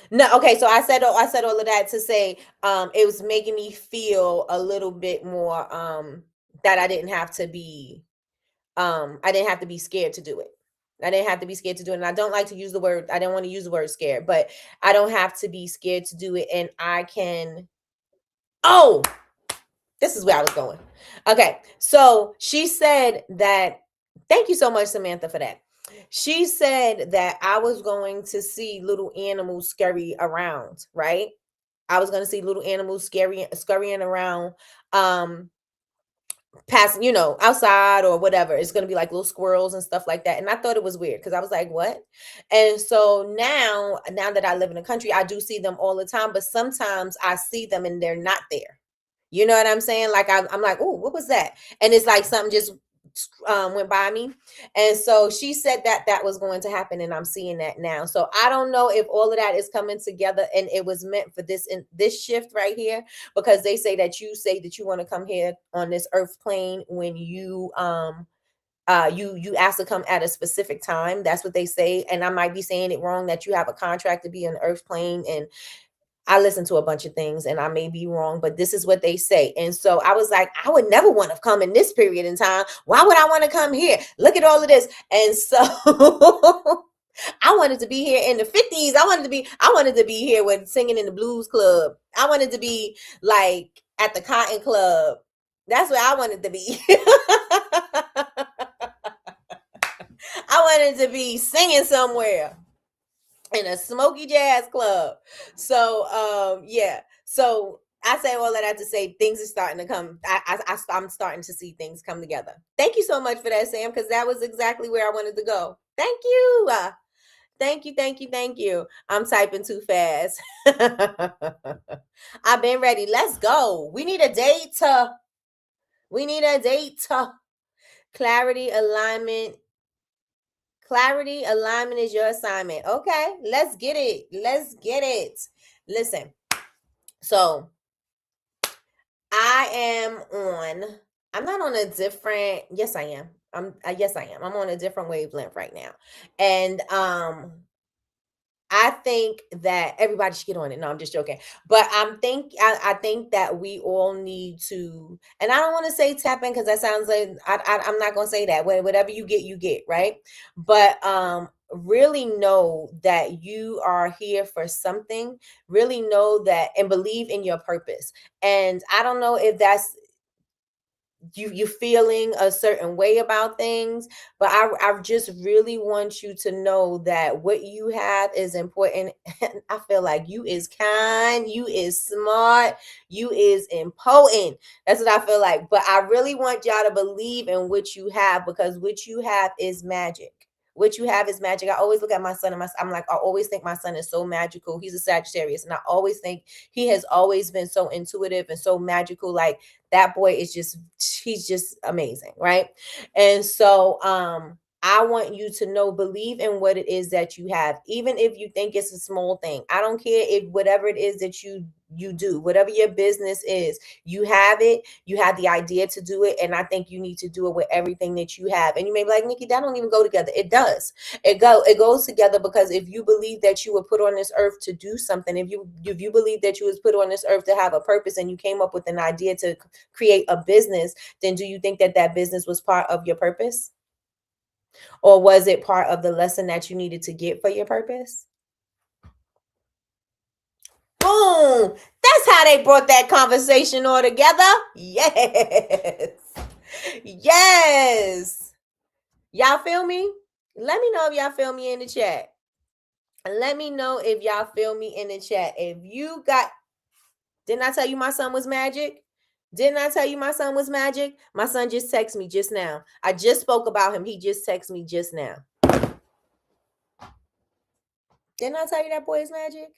No, okay, so I said all of that to say it was making me feel a little bit more that I didn't have to be scared to do it. I didn't have to be scared to do it. And I don't like to use the word, I don't want to use the word scared, but I don't have to be scared to do it. And I can, oh, this is where I was going. Okay. So she said that, thank you so much, Samantha, for that. She said that I was going to see little animals scurry around, right? I was going to see little animals scurrying around, passing, outside or whatever. It's going to be like little squirrels and stuff like that. And I thought it was weird because I was like, what? And so now that I live in the country, I do see them all the time, but sometimes I see them and they're not there. You know what I'm saying? Like I'm like, oh, what was that? And it's like something just went by me. And so she said that was going to happen, and I'm seeing that now. So I don't know if all of that is coming together and it was meant for this shift right here, because they say that you want to come here on this earth plane when you you ask to come at a specific time. That's what they say. And I might be saying it wrong, that you have a contract to be on the earth plane, and I listen to a bunch of things and I may be wrong, but this is what they say. And so I was like, I would never want to come in this period in time. Why would I want to come here? Look at all of this. And so I wanted to be here in the 50s. I wanted to be here with singing in the blues club. I wanted to be like at the Cotton Club. That's where I wanted to be. I wanted to be singing somewhere in a smoky jazz club. So yeah. So I say all of that to say things are starting to come. I'm starting to see things come together. Thank you so much for that, Sam, because that was exactly where I wanted to go. Thank you. Thank you. I'm typing too fast. I've been ready. Let's go. We need a date. Clarity, alignment. Clarity, alignment is your assignment. Okay, let's get it. Listen, so I'm not on a different, yes, I am. I'm on a different wavelength right now. And I think that everybody should get on it. No, I'm just joking. But I think that we all need to, and I don't want to say tap in because that sounds like I'm not gonna say that. Whatever you get, right? But really know that you are here for something. Really know that and believe in your purpose. And I don't know if that's you feeling a certain way about things, but I just really want you to know that what you have is important. I feel like you is kind, you is smart, you is important. That's what I feel like. But I really want y'all to believe in what you have, because what you have is magic. What you have is magic. I always look at my son and I'm like, I always think my son is so magical. He's a Sagittarius, and I always think he has always been so intuitive and so magical. Like, that boy is just, he's just amazing, right? And so I want you to know, believe in what it is that you have, even if you think it's a small thing. I don't care if whatever it is that you do, whatever your business is, you have it, you have the idea to do it, and I think you need to do it with everything that you have. And you may be like, Nikki, that don't even go together. It does. It goes together, because if you believe that you were put on this earth to do something, if you believe that you was put on this earth to have a purpose, and you came up with an idea to create a business, then do you think that that business was part of your purpose? Or was it part of the lesson that you needed to get for your purpose? Boom! That's how they brought that conversation all together. Yes. Yes. Y'all feel me? Let me know if y'all feel me in the chat. Let me know if y'all feel me in the chat. If you got, didn't I tell you my son was magic? Didn't I tell you my son was magic? My son just texted me just now. I just spoke about him. He just texted me just now. Didn't I tell you that boy is magic?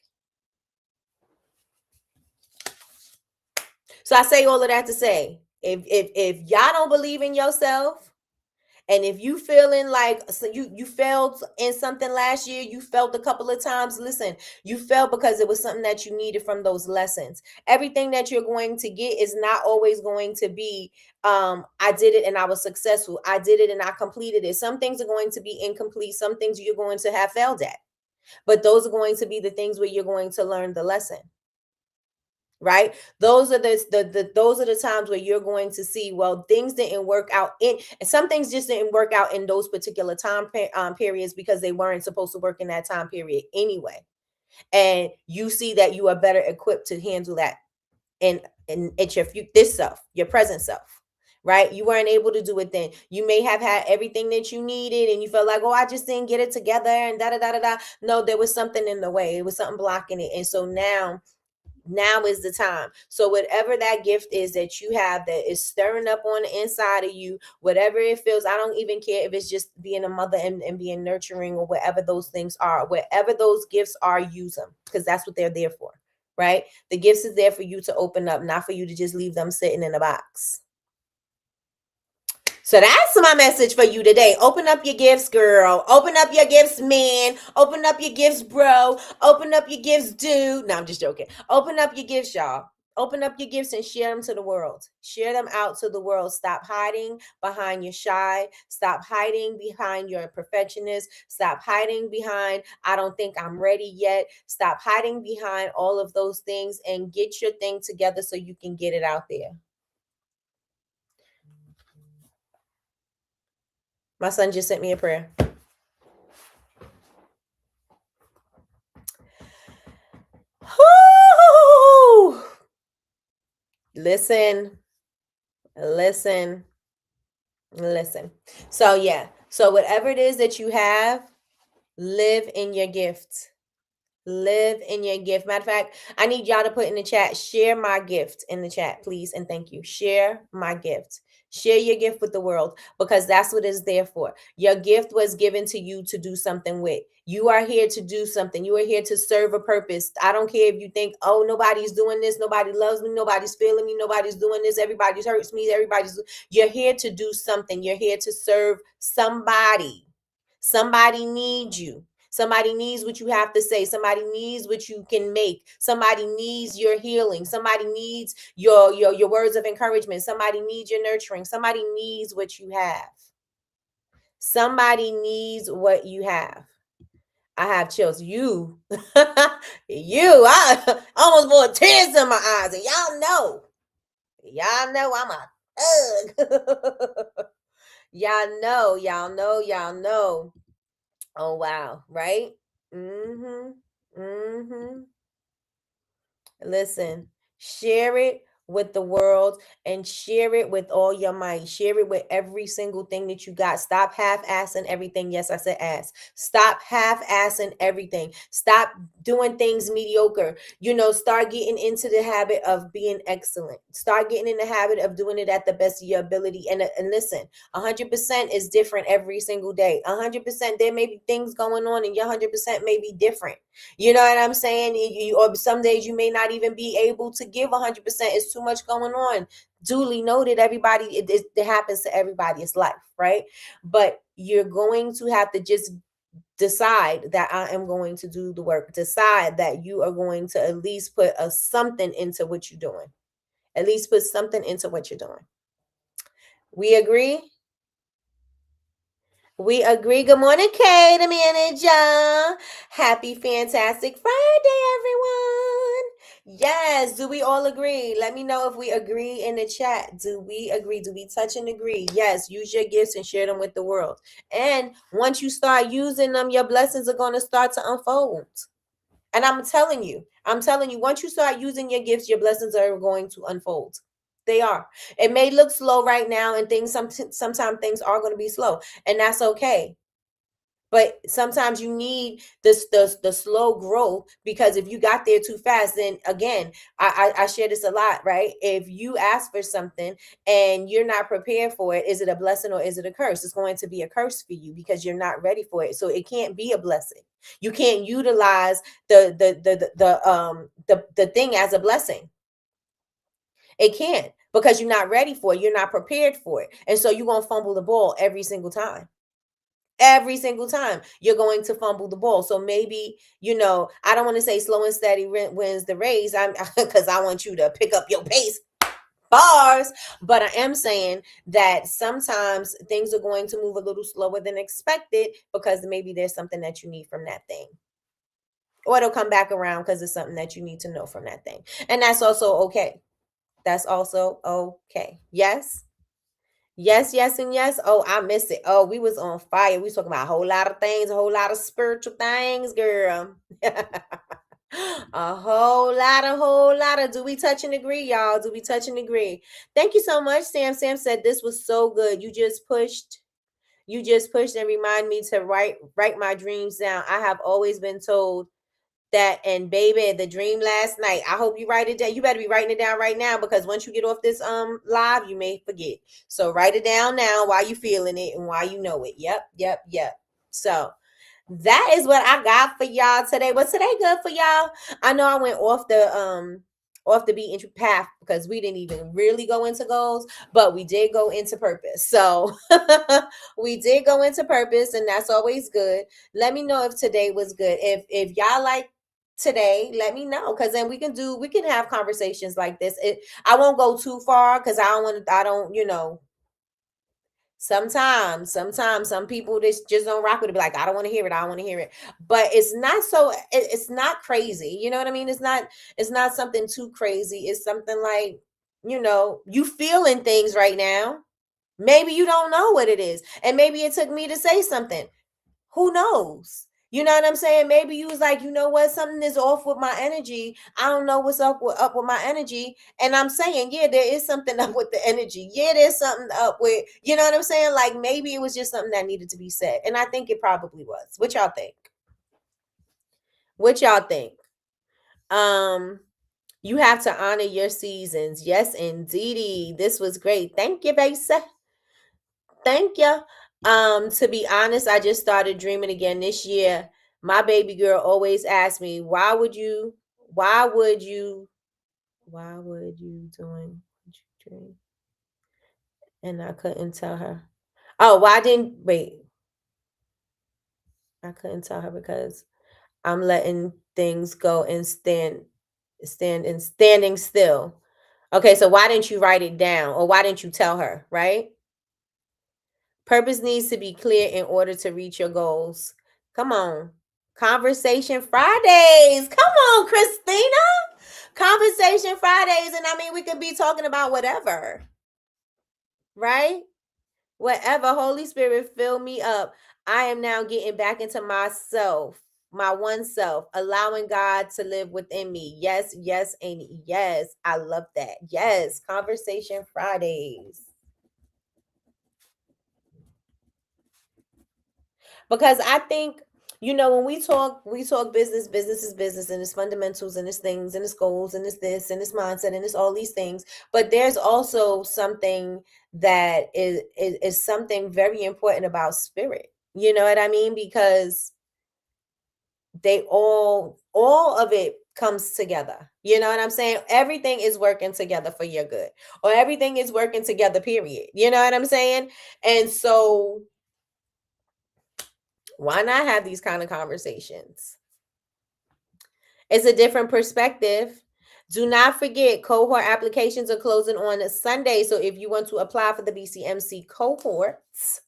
So I say all of that to say, if y'all don't believe in yourself, and if you feeling like, so you failed in something last year, you failed a couple of times, listen, you failed because it was something that you needed from those lessons. Everything that you're going to get is not always going to be, I did it and I was successful. I did it and I completed it. Some things are going to be incomplete. Some things you're going to have failed at. But those are going to be the things where you're going to learn the lesson. Right? Those are those are the times where you're going to see, well, things didn't work out and some things just didn't work out in those particular time periods, because they weren't supposed to work in that time period anyway. And you see that you are better equipped to handle that and it's this self, your present self. Right? You weren't able to do it then. You may have had everything that you needed and you felt like, oh, I just didn't get it together and da da da da da. No, there was something in the way. It was something blocking it. And so now is the time. So whatever that gift is that you have that is stirring up on the inside of you, whatever it feels, I don't even care if it's just being a mother and being nurturing, or whatever those things are, wherever those gifts are, use them, because that's what they're there for, right? The gifts is there for you to open up, not for you to just leave them sitting in a box. So that's my message for you today. Open up your gifts, girl. Open up your gifts, man. Open up your gifts, bro. Open up your gifts, dude. No, I'm just joking. Open up your gifts, y'all. Open up your gifts and share them to the world. Share them out to the world. Stop hiding behind your shy. Stop hiding behind your perfectionist. Stop hiding behind, I don't think I'm ready yet. Stop hiding behind all of those things and get your thing together so you can get it out there. My son just sent me a prayer. Woo! Listen. So yeah. So whatever it is that you have, live in your gift. Live in your gift. Matter of fact, I need y'all to put in the chat, share my gift in the chat, please. And thank you. Share my gift. Share your gift with the world, because that's what it's there for. Your gift was given to you to do something with. You are here to do something. You are here to serve a purpose. I don't care if you think, oh, nobody's doing this. Nobody loves me. Nobody's feeling me. Nobody's doing this. Everybody hurts me. You're here to do something. You're here to serve somebody. Somebody needs you. Somebody needs what you have to say. Somebody needs what you can make. Somebody needs your healing. Somebody needs your words of encouragement. Somebody needs your nurturing. Somebody needs what you have. Somebody needs what you have. I have chills. You, I almost brought tears in my eyes, and y'all know I'm a thug. y'all know. Oh wow, right? Mm-hmm. Mm-hmm. Listen, share it with the world and share it with all your might. Share it with every single thing that you got. Stop half-assing everything. Yes, I said ass. Stop half-assing everything. Stop doing things mediocre. Start getting into the habit of being excellent. Start getting in the habit of doing it at the best of your ability. And listen, 100% is different every single day. 100%, there may be things going on and your 100% may be different. You know what I'm saying? Or some days you may not even be able to give 100%. It's too much going on. Duly noted, everybody, it happens to everybody. It's life, right? But you're going to have to just decide that I am going to do the work. Decide that you are going to at least put something into what you're doing. At least put something into what you're doing. We agree? We agree. Good morning, Kay, the manager. Happy Fantastic Friday, everyone. Yes, do we all agree? Let me know if we agree in the chat. Do we agree? Do we touch and agree? Yes, use your gifts and share them with the world. And once you start using them, your blessings are going to start to unfold. And I'm telling you, once you start using your gifts, your blessings are going to unfold. They are. It may look slow right now, and sometimes things are going to be slow, and that's okay. But sometimes you need the slow growth, because if you got there too fast, then again, I share this a lot, right? If you ask for something and you're not prepared for it, is it a blessing or is it a curse? It's going to be a curse for you because you're not ready for it. So it can't be a blessing. You can't utilize the thing as a blessing. It can't, because you're not ready for it. You're not prepared for it. And so you're going to fumble the ball every single time. Every single time you're going to fumble the ball. So maybe, I don't want to say slow and steady wins the race. I'm because I want you to pick up your pace. Bars. But I am saying that sometimes things are going to move a little slower than expected because maybe there's something that you need from that thing. Or it'll come back around because it's something that you need to know from that thing. And that's also okay. That's also okay. Yes. Yes, and yes. Oh, I missed it. Oh, we was on fire. We was talking about a whole lot of things, a whole lot of spiritual things, girl. A whole lot of do we touch and agree, y'all? Do we touch and agree? Thank you so much, Sam. Sam said this was so good. You just pushed and remind me to write my dreams down. I have always been told that, and baby, the dream last night. I hope you write it down. You better be writing it down right now, because once you get off this live, you may forget. So write it down now while you feeling it and while you know it. Yep. So that is what I got for y'all today. Was today good for y'all? I know I went off the beaten path because we didn't even really go into goals, but we did go into purpose. So we did go into purpose, and that's always good. Let me know if today was good. If y'all like today, let me know, because then we can have conversations like this. I won't go too far because sometimes some people just don't rock with it. Be like, I don't want to hear it. But it's not crazy. You know what I mean? It's not something too crazy. It's something like, you feeling things right now. Maybe you don't know what it is. And maybe it took me to say something. Who knows? You know what I'm saying? Maybe you was like, you know what? Something is off with my energy. I don't know what's up with my energy. And I'm saying, yeah, there is something up with the energy. Yeah, there's something up with, you know what I'm saying? Like maybe it was just something that needed to be said. And I think it probably was. What y'all think? You have to honor your seasons. Yes, indeedy. This was great. Thank you, Basa. Thank you. To be honest, I just started dreaming again this year. My baby girl always asks me, why would you doing what you dream? And I couldn't tell her. Oh, I couldn't tell her because I'm letting things go and standing still. Okay, so why didn't you write it down, or why didn't you tell her, right? Purpose needs to be clear in order to reach your goals. Come on. Conversation Fridays. Come on, Christina. Conversation Fridays. And I mean, we could be talking about whatever, right? Whatever. Holy Spirit, fill me up. I am now getting back into myself, my one self, allowing God to live within me. Yes, yes, and yes. I love that. Yes. Conversation Fridays. Because I think, when we talk business is business, and it's fundamentals, and it's things, and it's goals, and it's this, and it's mindset, and it's all these things. But there's also something that is something very important about spirit. You know what I mean? Because they all of it comes together. You know what I'm saying? Everything is working together for your good, or everything is working together, period. You know what I'm saying? And so why not have these kind of conversations? It's a different perspective. Do not forget, cohort applications are closing on Sunday. So if you want to apply for the BCMC cohorts,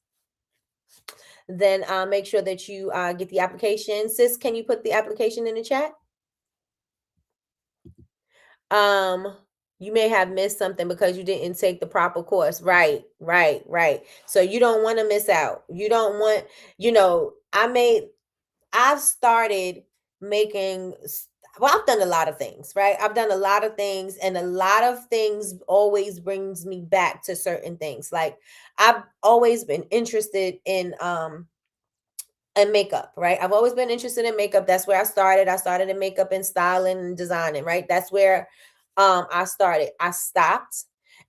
then make sure that you get the application. Sis, can you put the application in the chat? You may have missed something because you didn't take the proper course. Right. So you don't want to miss out. You don't want, I've started making, I've done a lot of things, right? I've done a lot of things, and a lot of things always brings me back to certain things. Like, I've always been interested in makeup, right? I've always been interested in makeup. That's where I started. I started in makeup and styling and designing, right? That's where I started. I stopped.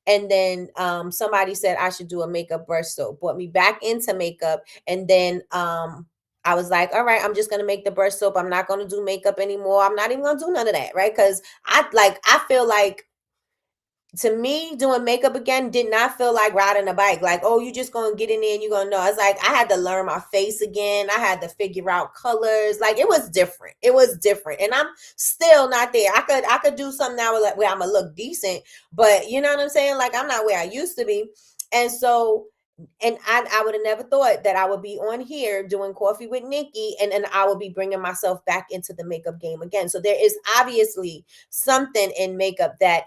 And then somebody said I should do a makeup brush soap, brought me back into makeup. And then I was like, all right, I'm just gonna make the brush soap. I'm not gonna do makeup anymore. I'm not even gonna do none of that, right? Because I feel like, to me, doing makeup again did not feel like riding a bike. Like, oh, you just gonna get in there and you're gonna know. It's like I had to learn my face again. I had to figure out colors. Like, it was different. And I'm still not there. I could do something now where I'm gonna look decent, but you know what I'm saying? Like, I'm not where I used to be. And so, and I would have never thought that I would be on here doing Coffee with Nikki, and I would be bringing myself back into the makeup game again. So there is obviously something in makeup that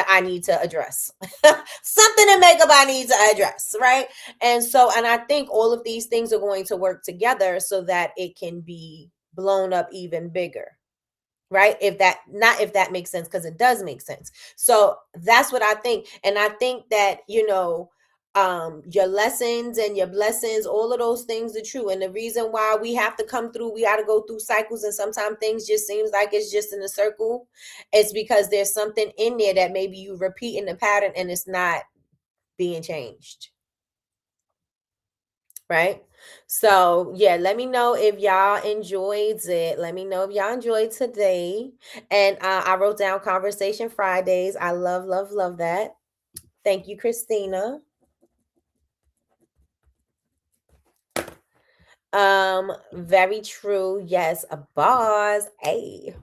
I need to address. Something in makeup I need to address, right? And I think all of these things are going to work together so that it can be blown up even bigger, right? If that makes sense, because it does make sense. So that's what I think. And I think that, your lessons and your blessings, all of those things are true. And the reason why we have to come through, we got to go through cycles, and sometimes things just seems like it's just in a circle. It's because there's something in there that maybe you repeat in the pattern and it's not being changed. Right? So yeah, let me know if y'all enjoyed it. Let me know if y'all enjoyed today. And I wrote down Conversation Fridays. I love that. Thank you, Christina. Very true. Yes, a boss. Hey.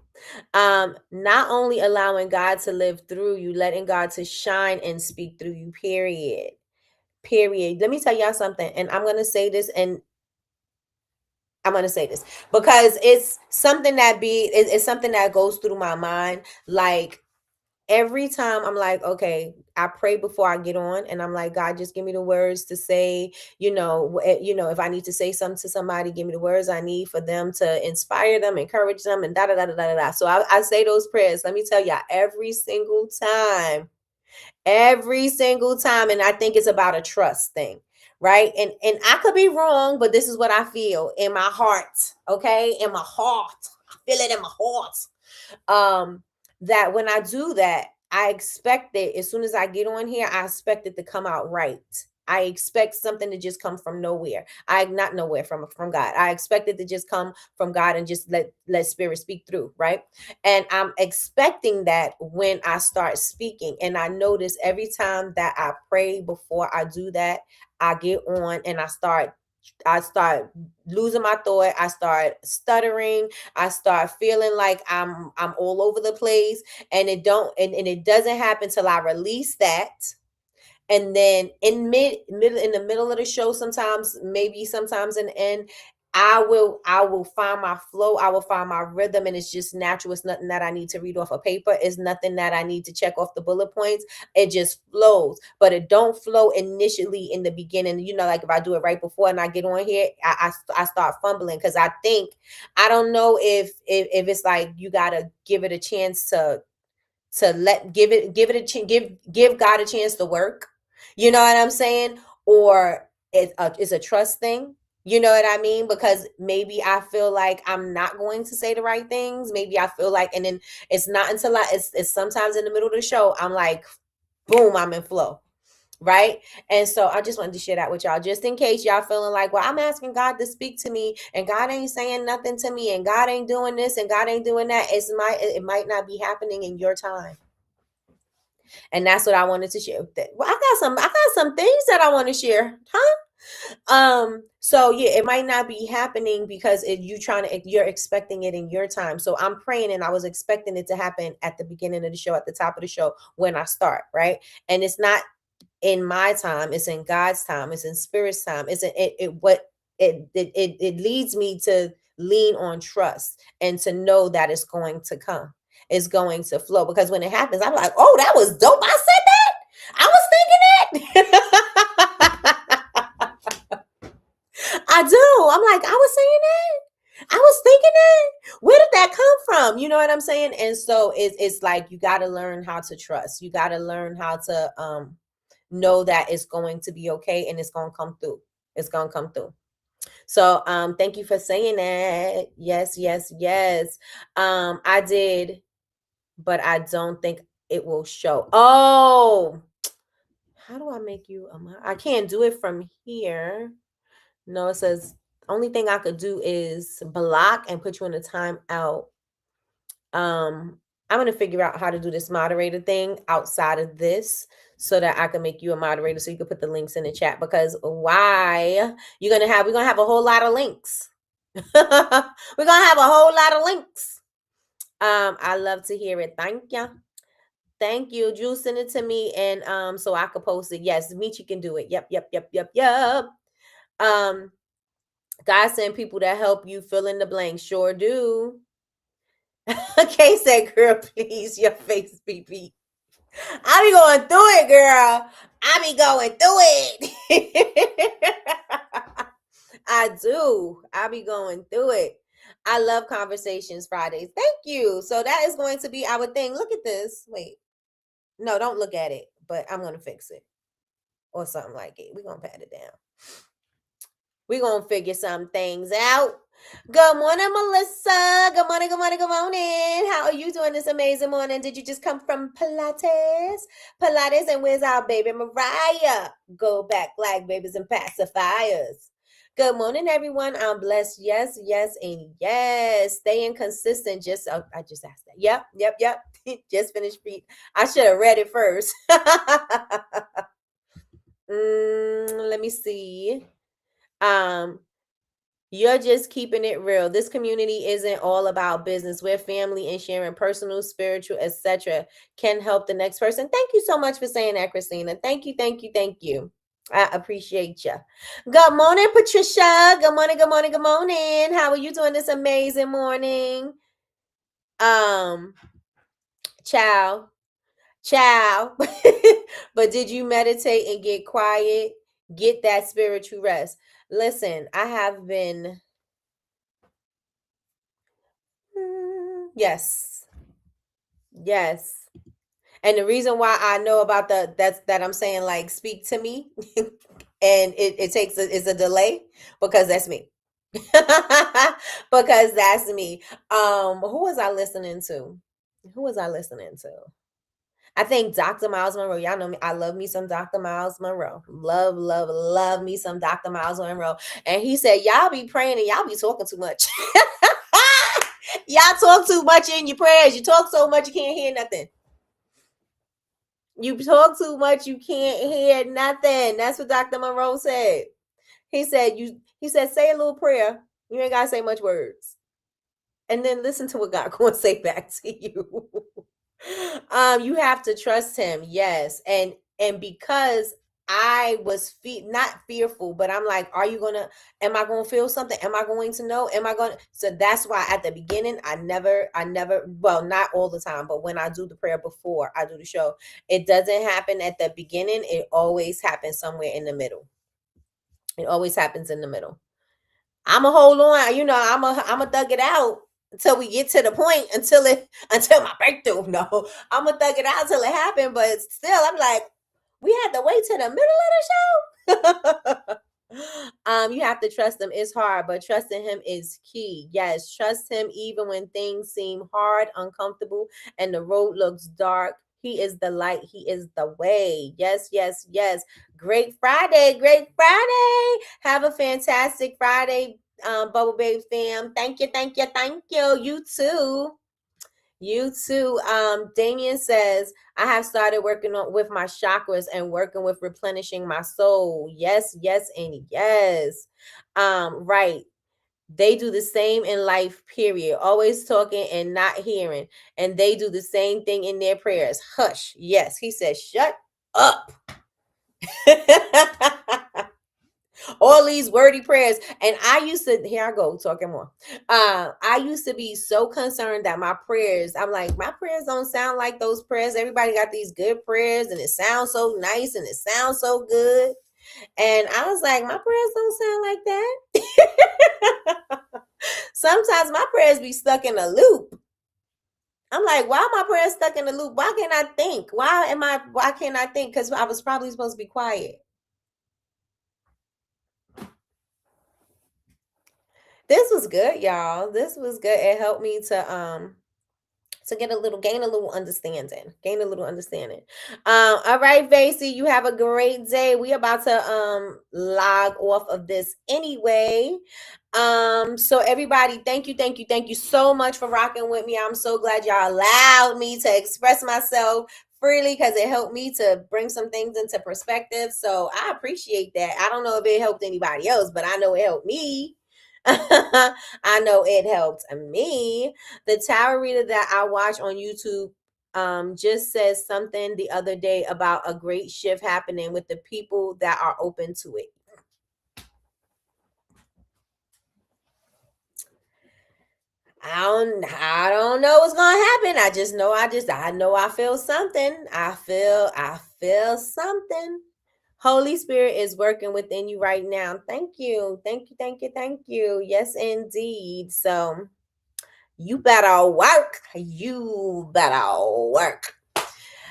Not only allowing God to live through you, letting God to shine and speak through you, period. Let me tell y'all something, and I'm going to say this, because it's something it's something that goes through my mind. Like, every time I'm like, okay, I pray before I get on, and I'm like, God, just give me the words to say, if I need to say something to somebody, give me the words I need for them to inspire them, encourage them, and da da da da da da. So I say those prayers. Let me tell y'all, every single time. And I think it's about a trust thing, right? And I could be wrong, but this is what I feel in my heart. Okay, in my heart, I feel it in my heart. That when I do that, I expect it, as soon as I get on here, I expect it to come out right. I expect something to just come from nowhere. Not nowhere, from God. I expect it to just come from God and just let spirit speak through, right? And I'm expecting that when I start speaking. And I notice every time that I pray before I do that, I get on and I start losing my thought. I start stuttering. I start feeling like I'm all over the place, and it doesn't happen till I release that. And then in the middle of the show, sometimes in the end, I will find my flow. I will find my rhythm, and it's just natural. It's nothing that I need to read off a paper. It's nothing that I need to check off the bullet points. It just flows, but it don't flow initially in the beginning. You know, like if I do it right before and I get on here, I start fumbling because I don't know if it's like you gotta give it a chance give God a chance to work. You know what I'm saying? Or it's a trust thing. You know what I mean? Because maybe I feel like I'm not going to say the right things. Maybe I feel like, and then it's not until it's sometimes in the middle of the show, I'm like, boom, I'm in flow. Right. And so I just wanted to share that with y'all, just in case y'all feeling like, well, I'm asking God to speak to me and God ain't saying nothing to me and God ain't doing this and God ain't doing that. It might not be happening in your time. And that's what I wanted to share. Well, I got some things that I want to share. So yeah, it might not be happening because you're expecting it in your time. So I'm praying and I was expecting it to happen at the beginning of the show, at the top of the show when I start, right? And it's not in my time, it's in God's time, it's in Spirit's time. It leads me to lean on trust and to know that it's going to come. It's going to flow, because when it happens, I'm like, oh, that was dope. I said that. I was thinking that. I do. I'm like, I was saying that. I was thinking that. Where did that come from? You know what I'm saying? And so it's like you got to learn how to trust. You got to learn how to know that it's going to be okay and it's going to come through. It's going to come through. So thank you for saying that. Yes, yes, yes. I did, but I don't think it will show. Oh, how do I make you I can't do it from here. No, it says only thing I could do is block and put you in a timeout. I'm gonna figure out how to do this moderator thing outside of this so that I can make you a moderator so you can put the links in the chat, because we're gonna have a whole lot of links. We're gonna have a whole lot of links. I love to hear it. Thank you. Thank you. Drew, send it to me and so I could post it. Yes, Michi can do it. Yep. God send people that help you fill in the blank. Sure do. Kay said, girl, please, your face be beat. I be going through it, girl. I be going through it. I do. I be going through it. I love Conversations Fridays. Thank you. So that is going to be our thing. Look at this. Wait. No, don't look at it, but I'm going to fix it or something like it. We're going to pat it down. We're going to figure some things out. Good morning, Melissa. Good morning, good morning, good morning. How are you doing this amazing morning? Did you just come from Pilates? Pilates, and where's our baby Mariah? Go back, Black Babies and Pacifiers. Good morning, everyone. I'm blessed. Yes, yes, and yes. Staying consistent. I just asked that. Yep. Just finished. I should have read it first. Let me see. You're just keeping it real. This community isn't all about business. We're family, and sharing personal, spiritual, etc. can help the next person. Thank you so much for saying that, Christina. Thank you. I appreciate you. Good morning, Patricia. Good morning. How are you doing this amazing morning? Ciao. But did you meditate and get quiet? Get that spiritual rest. Listen, I have been. Yes. And the reason why I know about that I'm saying, like, speak to me, and it takes it's a delay, because that's me. Because that's me. Who was I listening to? I think Dr. Miles Monroe. Y'all know me. I love me some Dr. Miles Monroe. Love me some Dr. Miles Monroe. And he said, y'all be praying and y'all be talking too much. Y'all talk too much in your prayers. You talk so much you can't hear nothing. You talk too much, you can't hear nothing. That's what Dr. Monroe said. He said, say a little prayer. You ain't gotta say much words. And then listen to what God gonna say back to you. You have to trust him. Yes. And because I was not fearful, but I'm like, am I going to feel something? Am I going to know? So that's why at the beginning, I never, well, not all the time, but when I do the prayer before I do the show, it doesn't happen at the beginning. It always happens somewhere in the middle. It always happens in the middle. I'm a hold on, I'm a thug it out until we get to the point, until my breakthrough. No, I'm a thug it out till it happened. But still, I'm like, we had to wait to the middle of the show. You have to trust him. It's hard, but trusting him is key. Yes, trust him even when things seem hard, uncomfortable, and the road looks dark. He is the light. He is the way. Yes, yes, yes. Great Friday. Great Friday. Have a fantastic Friday, Bubble Babe fam. Thank you, thank you, thank you. You too. You too. Damien says, I have started working with my chakras and working with replenishing my soul. Yes, yes, and yes. Right. They do the same in life, period. Always talking and not hearing. And they do the same thing in their prayers. Hush. Yes. He says, shut up. All these wordy prayers. And I used to, here I go talking more. I used to be so concerned that my prayers, I'm like, my prayers don't sound like those prayers. Everybody got these good prayers and it sounds so nice and it sounds so good. And I was like, my prayers don't sound like that. Sometimes my prayers be stuck in a loop. I'm like, why are my prayers stuck in a loop? Why can't I think? Why can't I think? Because I was probably supposed to be quiet. This was good, y'all. This was good. It helped me to gain a little understanding. All right, Vasey, you have a great day. We about to log off of this anyway. So everybody, thank you so much for rocking with me. I'm so glad y'all allowed me to express myself freely, because it helped me to bring some things into perspective. So I appreciate that. I don't know if it helped anybody else, but I know it helped me. I know it helped me. The tarot reader that I watch on YouTube just says something the other day about a great shift happening with the people that are open to it. I don't know what's gonna happen. I just know I feel something. I feel something. Holy Spirit is working within you right now. Thank you. Yes, indeed. So you better work.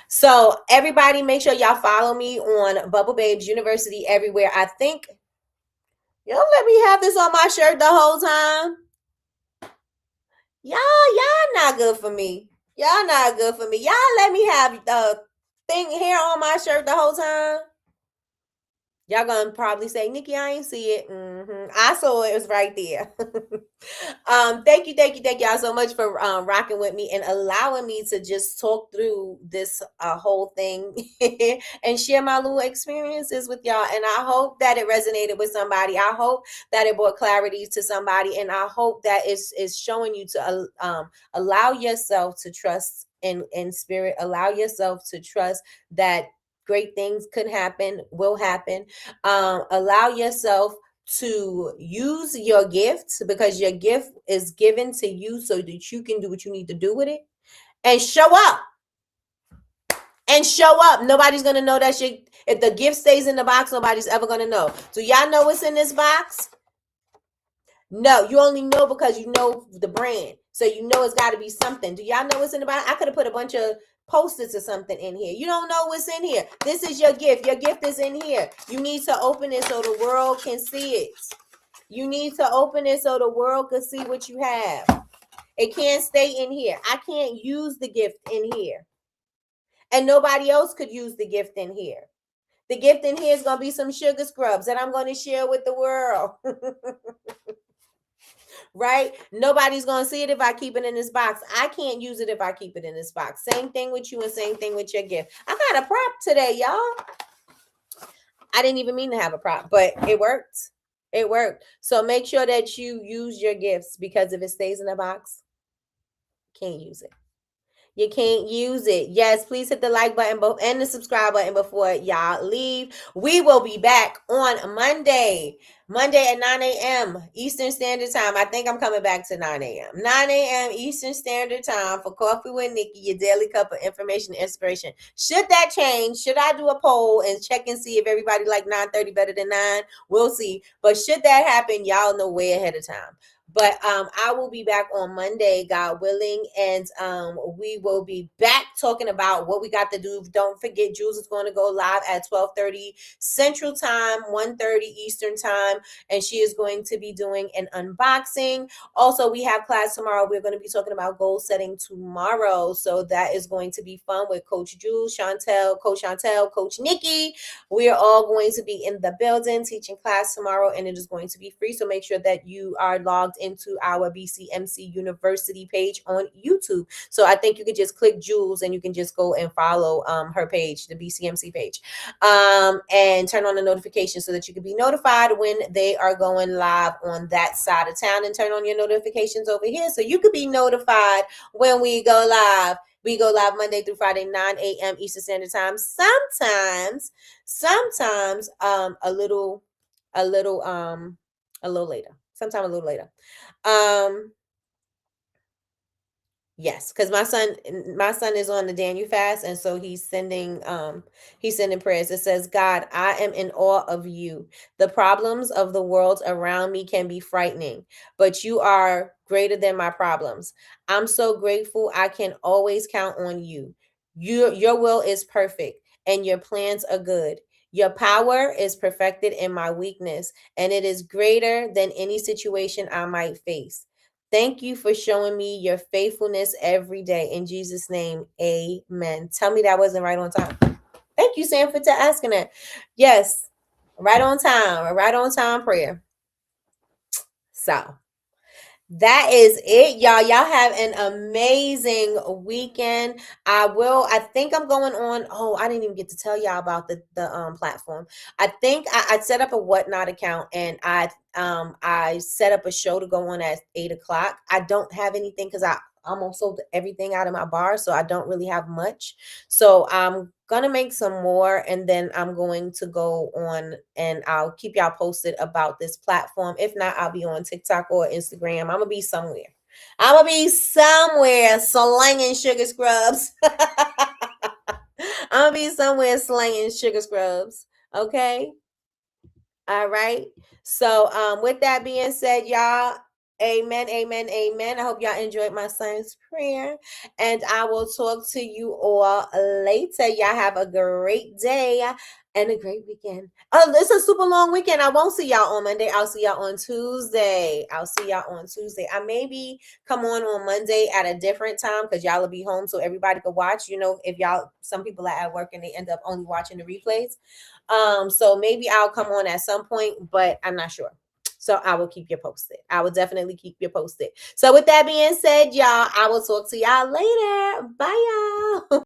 So everybody, make sure y'all follow me on Bubble Babes University everywhere. I think y'all let me have this on my shirt the whole time. Y'all not good for me. Y'all let me have the thing here on my shirt the whole time. Y'all gonna probably say, Nikki, I ain't see it. I saw it. It was right there. Thank you y'all so much for rocking with me and allowing me to just talk through this whole thing and share my little experiences with y'all. And I hope that it resonated with somebody. I hope that it brought clarity to somebody. And I hope that it's showing you to allow yourself to trust in spirit. Allow yourself to trust that great things could happen, will happen. Allow yourself to use your gifts, because your gift is given to you so that you can do what you need to do with it, and show up. Nobody's gonna know that if the gift stays in the box, nobody's ever gonna know. Do y'all know what's in this box? No, you only know because you know the brand. So you know it's got to be something. Do y'all know what's in the box? I could have put a bunch of Post-its or something in here. You don't know what's in here. This is your gift. Your gift is in here. You need to open it so the world can see it. You need to open it so the world can see what you have. It can't stay in here. I can't use the gift in here. And nobody else could use the gift in here. The gift in here is going to be some sugar scrubs that I'm going to share with the world. Right? Nobody's going to see it if I keep it in this box. I can't use it if I keep it in this box. Same thing with you and same thing with your gift. I got a prop today, y'all. I didn't even mean to have a prop, but it worked. It worked. So make sure that you use your gifts, because if it stays in the box, can't use it. You can't use it. Yes, please hit the like button and the subscribe button before y'all leave. We will be back on Monday at 9 a.m. Eastern Standard Time. I think I'm coming back to 9 a.m. 9 a.m. Eastern Standard Time for Coffee with Nikki, your daily cup of information and inspiration. Should that change? Should I do a poll and check and see if everybody like 9:30 better than 9? We'll see. But should that happen, y'all know way ahead of time. But I will be back on Monday, God willing, and we will be back talking about what we got to do. Don't forget, Jules is going to go live at 12:30 Central Time, 1:30 Eastern Time, and she is going to be doing an unboxing. Also, we have class tomorrow. We're going to be talking about goal setting tomorrow, so that is going to be fun with Coach Jules, Coach Chantel, Coach Nikki. We are all going to be in the building teaching class tomorrow, and it is going to be free. So make sure that you are logged into our BCMC University page on YouTube. So I think you could just click Jules and you can just go and follow her page, the BCMC page, and turn on the notifications so that you can be notified when they are going live on that side of town, and turn on your notifications over here so you could be notified when we go live. We go live Monday through Friday, 9 a.m. Eastern Standard Time. Sometimes a little later. Sometime a little later. Yes, because my son is on the Daniel fast, and so he's sending prayers. It says, God, I am in awe of you. The problems of the world around me can be frightening, but you are greater than my problems. I'm so grateful I can always count on you. Your will is perfect and your plans are good. Your power is perfected in my weakness, and it is greater than any situation I might face. Thank you for showing me your faithfulness every day. In Jesus' name, amen. Tell me that wasn't right on time. Thank you, Sanford, for asking that. Yes, right on time. A right on time prayer. So that is it, y'all. Y'all have an amazing weekend. I think I'm going on. Oh, I didn't even get to tell y'all about the platform. I think I set up a Whatnot account, and I set up a show to go on at 8:00. I don't have anything because I almost sold everything out of my bar, so I don't really have much. So I'm gonna make some more, and then I'm going to go on and I'll keep y'all posted about this platform. If not, I'll be on TikTok or Instagram. I'm gonna be somewhere. Slanging sugar scrubs. I'm gonna be somewhere slanging sugar scrubs. Okay. All right. So with that being said, y'all, amen, amen, amen. I hope y'all enjoyed my son's prayer, and I will talk to you all later. Y'all have a great day and a great weekend. Oh, it's a super long weekend. I won't see y'all on Monday. I'll see y'all on Tuesday. I maybe come on Monday at a different time because y'all will be home so everybody can watch. You know, if some people are at work and they end up only watching the replays. So maybe I'll come on at some point, but I'm not sure. So I will keep you posted. I will definitely keep you posted. So with that being said, y'all, I will talk to y'all later. Bye, y'all.